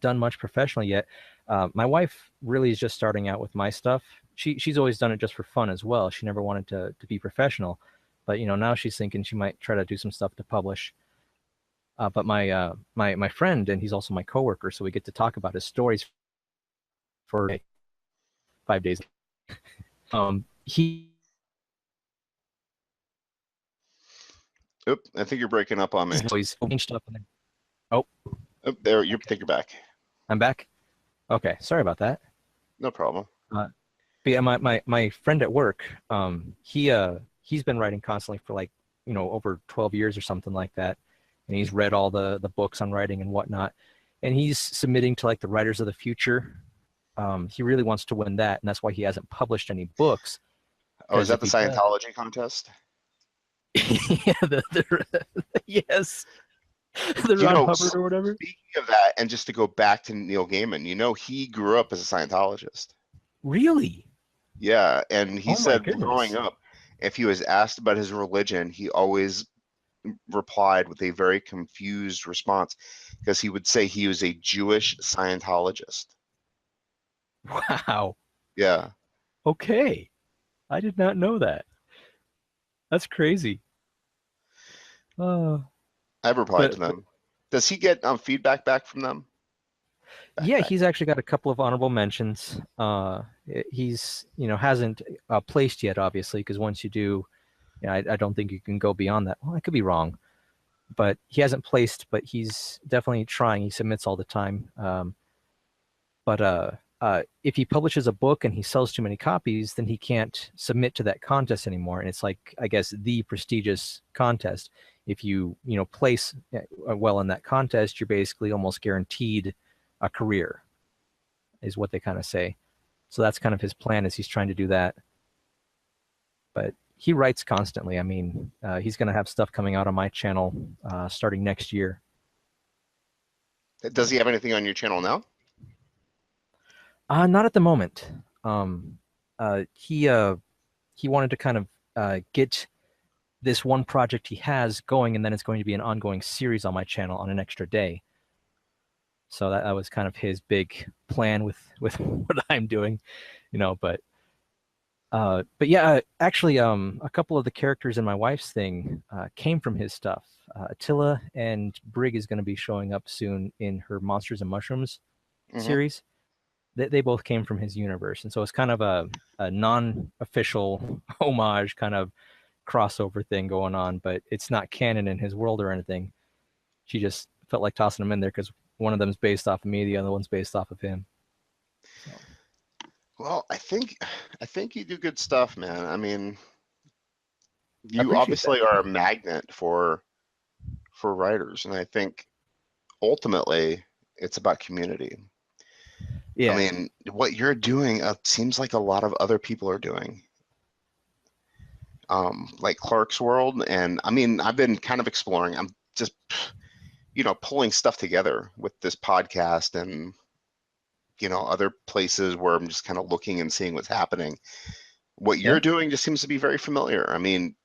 done much professionally yet. My wife really is just starting out with my stuff. She's always done it just for fun as well. She never wanted to be professional, but now she's thinking she might try to do some stuff to publish. But my friend, and he's also my coworker, so we get to talk about his stories for 5 days. He Oop, I think you're breaking up on me. always changed stuff. Oh, Oop, there, you okay. think you're back. I'm back. Okay, sorry about that. No problem. Uh, but yeah, my friend at work, he's been writing constantly for like, over 12 years or something like that. And he's read all the books on writing and whatnot. And he's submitting to like the Writers of the Future. He really wants to win that, and that's why he hasn't published any books. Oh, is Because that if the he does, Scientology contest? yeah, yes, the You Ron know, Hubbard or whatever. speaking of that, and just to go back to Neil Gaiman, he grew up as a Scientologist. Really? Yeah, and he Oh my said growing goodness. up, if he was asked about his religion, he always replied with a very confused response because he would say he was a Jewish Scientologist. Wow. Yeah, Okay. I did not know that. That's crazy. Uh, I've replied to but them. Does he get feedback back from them? yeah, Back. he's actually got a couple of honorable mentions. He's hasn't placed yet, obviously, because once you do, I don't think you can go beyond that. Well, I could be wrong, but he hasn't placed, but he's definitely trying. He submits all the time. But if he publishes a book and he sells too many copies, then he can't submit to that contest anymore. And it's like, I guess, the prestigious contest. If you place well in that contest, you're basically almost guaranteed a career, is what they kind of say. So that's kind of his plan, is he's trying to do that. But he writes constantly. I mean, he's going to have stuff coming out on my channel starting next year. Does he have anything on your channel now? Not at the moment. Um, he wanted to kind of get this one project he has going, and then it's going to be an ongoing series on my channel on an extra day. So that was kind of his big plan with what I'm doing, but yeah, actually, a couple of the characters in my wife's thing came from his stuff. Attila and Brig is going to be showing up soon in her Monsters and Mushrooms Hmm. series. They both came from his universe, and so it's kind of a non-official homage kind of crossover thing going on, but it's not canon in his world or anything. She just felt like tossing them in there because one of them's based off of me, the other one's based off of him. So Well, I think you do good stuff, man. I mean, I you appreciate that. obviously are a magnet for writers, and I think ultimately it's about community. I Yeah, mean, what you're doing seems like a lot of other people are doing, like Clark's World, and I mean, I've been kind of exploring. I'm just, pulling stuff together with this podcast and other places where I'm just kind of looking and seeing what's happening. What yeah. you're doing just seems to be very familiar. I mean,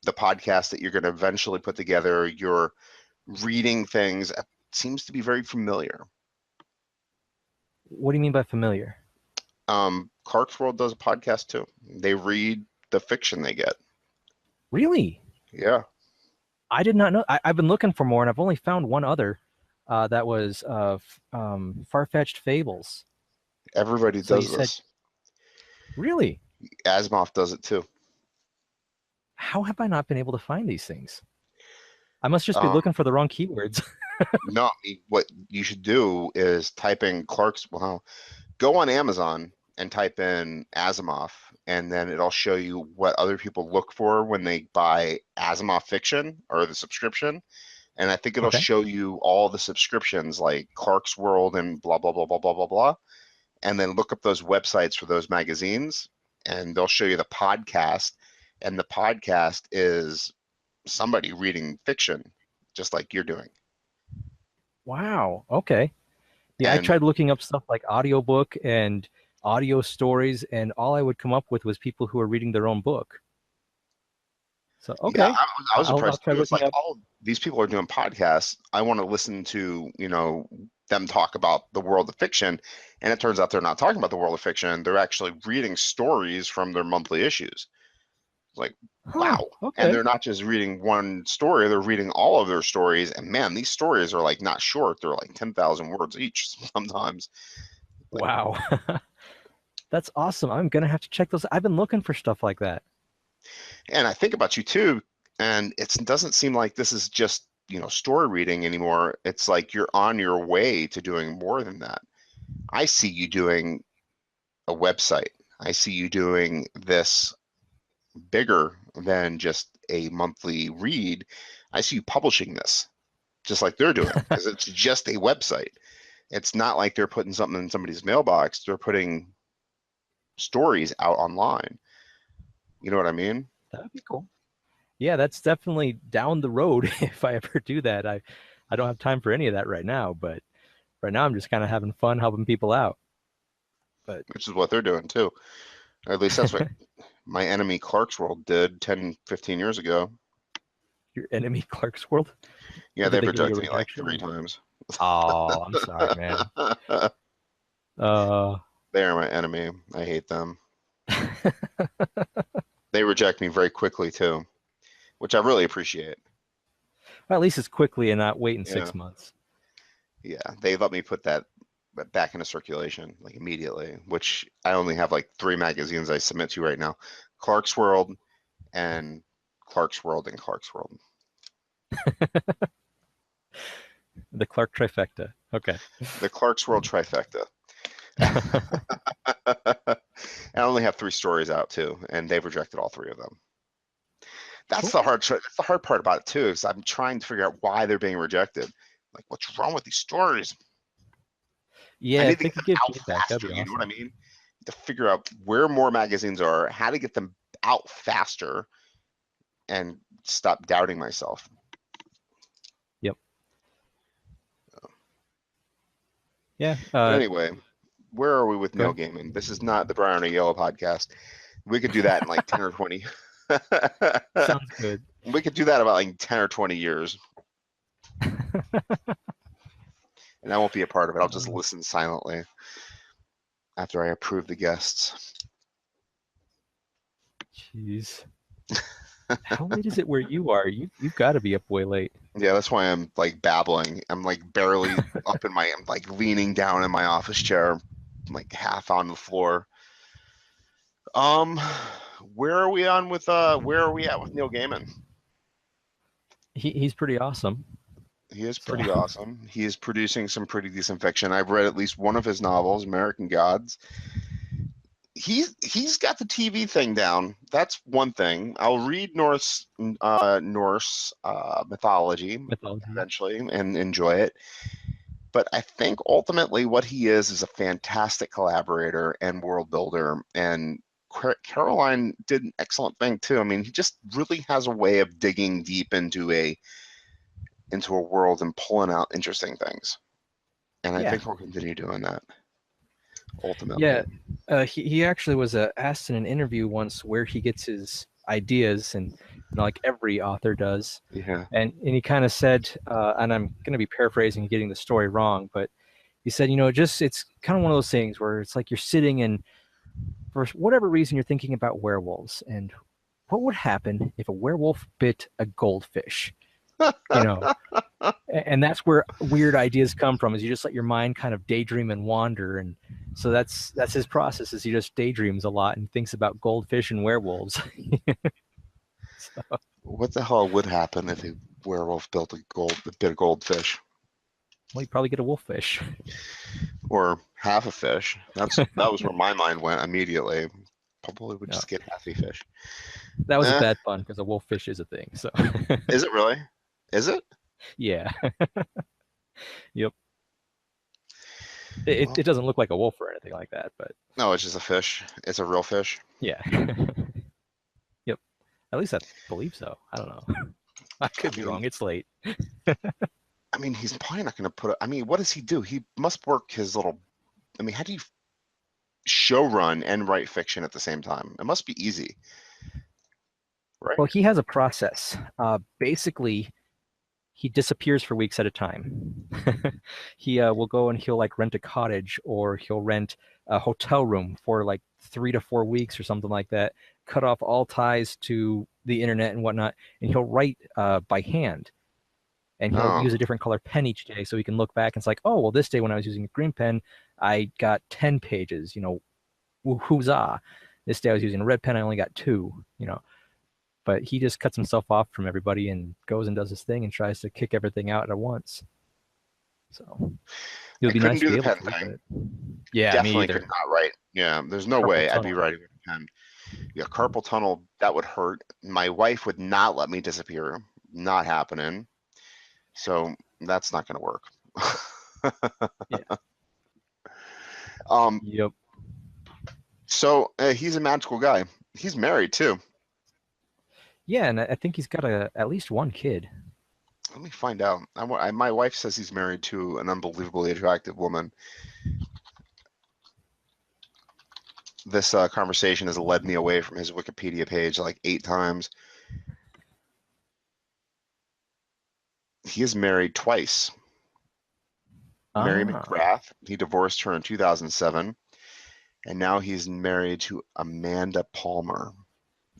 the podcast that you're going to eventually put together, you're reading things, seems to be very familiar. What do you mean by familiar? Clark's World does a podcast too. They read the fiction they get. Really? Yeah, I did not know. I've been looking for more, and I've only found one other. That was Far-Fetched Fables. everybody So you does said, this. really? Asimov does it too. How have I not been able to find these things? I must just be Um, looking for the wrong keywords. no, what you should do is type in Clark's. Well, go on Amazon and type in Asimov, and then it'll show you what other people look for when they buy Asimov fiction or the subscription. And I think it'll Okay. show you all the subscriptions like Clark's World and blah, blah, blah, blah, blah, blah, blah. And then look up those websites for those magazines, and they'll show you the podcast. And the podcast is somebody reading fiction, just like you're doing. Wow. Okay. Yeah, I And tried looking up stuff like audiobook and audio stories, and all I would come up with was people who are reading their own book. So yeah, okay, I was I'll impressed try too. It's looking like up. all these people are doing podcasts. I want to listen to, them talk about the world of fiction. And it turns out they're not talking about the world of fiction. They're actually reading stories from their monthly issues. It's like, Huh. wow. And Okay. they're not just reading one story, they're reading all of their stories. And man, these stories are like not short. They're like 10,000 words each sometimes. Like, Wow. That's awesome. I'm gonna have to check those. I've been looking for stuff like that. And I think about you too, and it doesn't seem like this is just, story reading anymore. It's like you're on your way to doing more than that. I see you doing a website. I see you doing this bigger than just a monthly read. I see you publishing this just like they're doing, because it's just a website. It's not like they're putting something in somebody's mailbox. They're putting stories out online. You know what I mean? That would be cool. Yeah, that's definitely down the road if I ever do that. I don't have time for any of that right now, but right now I'm just kind of having fun helping people out. But Which is what they're doing too. Or at least that's what my enemy Clarksworld did 10, 15 years ago. your enemy Clark's World? Yeah, Did they've they give you a rejected me like rejection? 3 times. Oh, I'm sorry, man. They are my enemy. I hate them. They reject me very quickly too, which I really appreciate. Well, at least it's quickly and not waiting Yeah. 6 months. Yeah, they let me put that back into circulation like immediately, which I only have like 3 magazines I submit to right now: Clark's World and Clark's World and Clark's World. The Clark trifecta. Okay. The Clark's World trifecta. I only have 3 stories out too, and they've rejected all 3 of them. That's Cool. that's the hard part about it too, is I'm trying to figure out why they're being rejected. Like, what's wrong with these stories? Yeah, I need if to they get could them give out feedback, that'd faster. be You know what I awesome. mean? To figure out where more magazines are, how to get them out faster, and stop doubting myself. Yep. Yeah. But anyway, where are we with Go Neil ahead. Gaiman? This is not the Brown or Yellow podcast. We could do that in like 10 or 20. Sounds good. We could do that about like 10 or 20 years. And I won't be a part of it. I'll just listen silently after I approve the guests. Jeez. How late is it where you are? You've got to be up way late. Yeah, that's why I'm like babbling. I'm like barely up in I'm like leaning down in my office chair, like half on the floor. Where are we at with Neil Gaiman? He's pretty awesome. He is So pretty awesome. He is producing some pretty decent fiction. I've read at least one of his novels, American Gods. He's got the TV thing down. That's one thing. I'll read Norse mythology mythology. eventually and enjoy it. But I think ultimately what he is a fantastic collaborator and world builder. And Caroline did an excellent thing too. I mean, he just really has a way of digging deep into a world and pulling out interesting things. And I think he'll continue doing that. Ultimately. Yeah, he actually was asked in an interview once where he gets his ideas, and like every author does. Yeah. And he kind of said, and I'm going to be paraphrasing and getting the story wrong, but he said, it's kind of one of those things where it's like you're sitting and for whatever reason you're thinking about werewolves and what would happen if a werewolf bit a goldfish, and that's where weird ideas come from, is you just let your mind kind of daydream and wander. And so that's his process, is he just daydreams a lot and thinks about goldfish and werewolves. So, what the hell would happen if a werewolf bit a goldfish? well, you probably get a wolffish. Or half a fish. That was where my mind went immediately. Probably would just get half a fish. That was a bad pun because a wolffish is a thing. So is it really? Is it? Yeah. Yep. It doesn't look like a wolf or anything like that, but no, it's just a fish. It's a real fish. Yeah. Yep. At least I believe so. I don't know. I could be wrong. It's late. I mean, he's probably not going to put it. I mean, what does he do? He must work his little. I mean, how do you show run and write fiction at the same time? It must be easy, right? Well, he has a process. Basically, he disappears for weeks at a time. He will go and he'll like rent a cottage, or he'll rent a hotel room for like 3 to 4 weeks or something like that. Cut off all ties to the internet and whatnot, and he'll write by hand. And he'll use a different color pen each day, so he can look back and it's like, oh, well, this day when I was using a green pen, I got 10 pages, huzzah. This day I was using a red pen, I only got 2, But he just cuts himself off from everybody and goes and does his thing and tries to kick everything out at once. So it I would be couldn't nice to do be the able pen to, thing. but yeah, me Definitely could either. not write. Yeah, there's no Carpal way I'd be tunnel. writing with a pen. Yeah, carpal tunnel, that would hurt. My wife would not let me disappear. Not happening. So that's not going to work. Yeah. um, Yep. so he's a magical guy. He's married too. Yeah, and I think he's got at least 1 kid. Let me find out. My wife says he's married to an unbelievably attractive woman. This conversation has led me away from his Wikipedia page like 8 times. He is married twice. Mary Ah, McGrath. He divorced her in 2007, and now he's married to Amanda Palmer.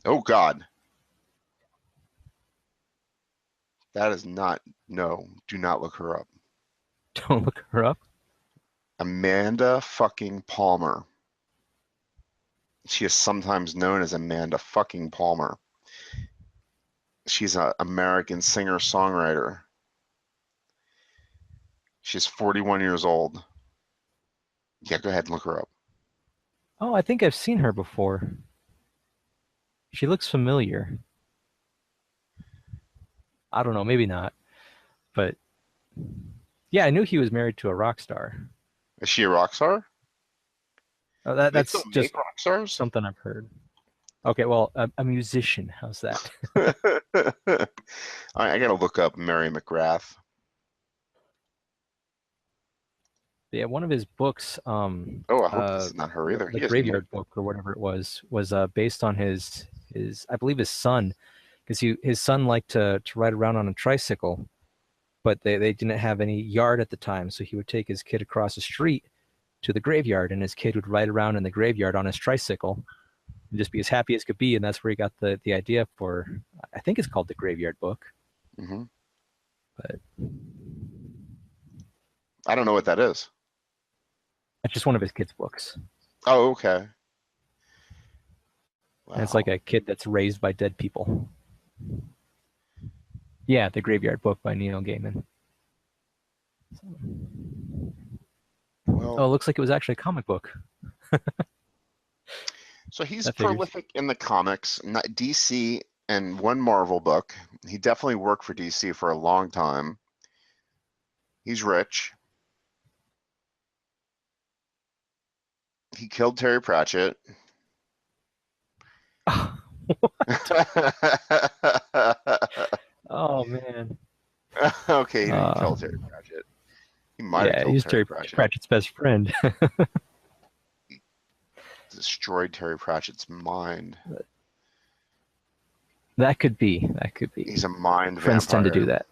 Oh God, that is not. No, do not look her up. don't look her up. Amanda fucking Palmer. She is sometimes known as Amanda fucking Palmer. She's an American singer-songwriter. She's 41 years old. Yeah, go ahead and look her up. Oh, I think I've seen her before. She looks familiar. I don't know, maybe not. But yeah, I knew he was married to a rock star. Is she a rock star? Oh, Do they still that's just make rock stars? something I've heard. Okay, well, a musician. How's that? I gotta look up Mary McGrath. Yeah, one of his books, Oh, I hope this is not her either. the He is married. Graveyard Book or whatever it was based on his I believe his son, because his son liked to ride around on a tricycle, but they didn't have any yard at the time, so he would take his kid across the street to the graveyard, and his kid would ride around in the graveyard on his tricycle and just be as happy as could be, and that's where he got the idea for. I think it's called the Graveyard Book, Hmm. but I don't know what that is. it's just one of his kids' books. Oh, okay. And it's like Wow. a kid that's raised by dead people. Yeah, the Graveyard Book by Neil Gaiman. Oh, Well, it looks like it was actually a comic book. so he's That figures. prolific in the comics, not DC and one Marvel book. He definitely worked for DC for a long time. He's rich. He killed Terry Pratchett. Oh man. Okay, he didn't Uh, kill Terry Pratchett. He might have yeah, killed he's Terry Terry Pratchett. Pratchett's best friend. Destroyed Terry Pratchett's mind. That could be. That could be. He's a mind Friends tend to vampire. do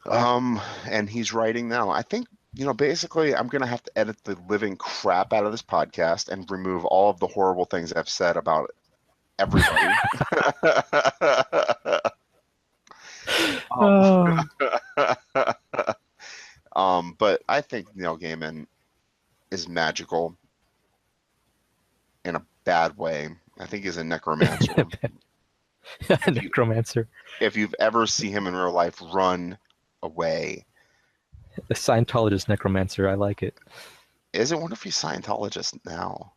that. And he's writing now. I think, basically I'm gonna have to edit the living crap out of this podcast and remove all of the horrible things I've said about everybody. um, Oh. but I think Neil Gaiman is magical in a bad way. I think he's a necromancer. Necromancer. If you've ever seen him in real life, run away. The Scientologist necromancer. I like it. Isn't one of you Scientologist now?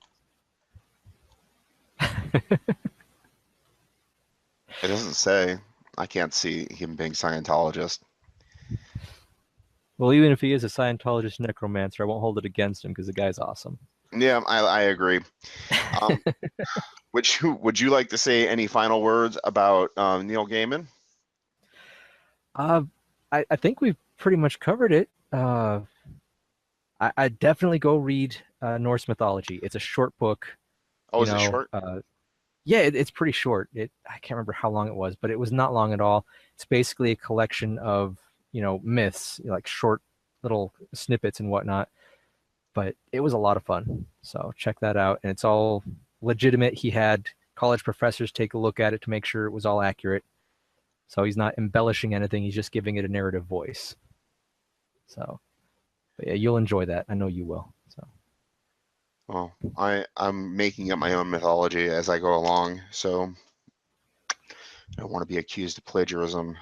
It doesn't say. I can't see him being Scientologist. Well, even if he is a Scientologist necromancer, I won't hold it against him because the guy's awesome. Yeah, I agree. Um, would you like to say any final words about Neil Gaiman? Uh, I think we've pretty much covered it. I definitely go read Norse mythology. It's a short book. Oh, is it short? Yeah, it's pretty short. I can't remember how long it was, but it was not long at all. It's basically a collection of myths, like short little snippets and whatnot. But it was a lot of fun. So check that out, and it's all legitimate. He had college professors take a look at it to make sure it was all accurate. So he's not embellishing anything. He's just giving it a narrative voice. So, but yeah, you'll enjoy that. I know you will. So Well, I'm making up my own mythology as I go along, so I don't want to be accused of plagiarism.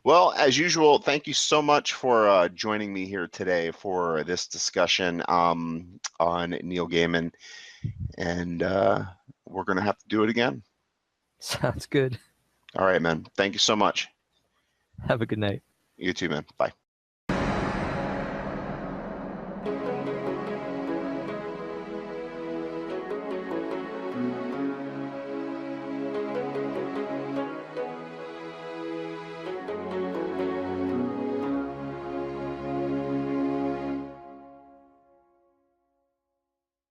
Well, as usual, thank you so much for joining me here today for this discussion on Neil Gaiman, and we're going to have to do it again. Sounds good. All right, man. Thank you so much. Have a good night. You too, man. Bye.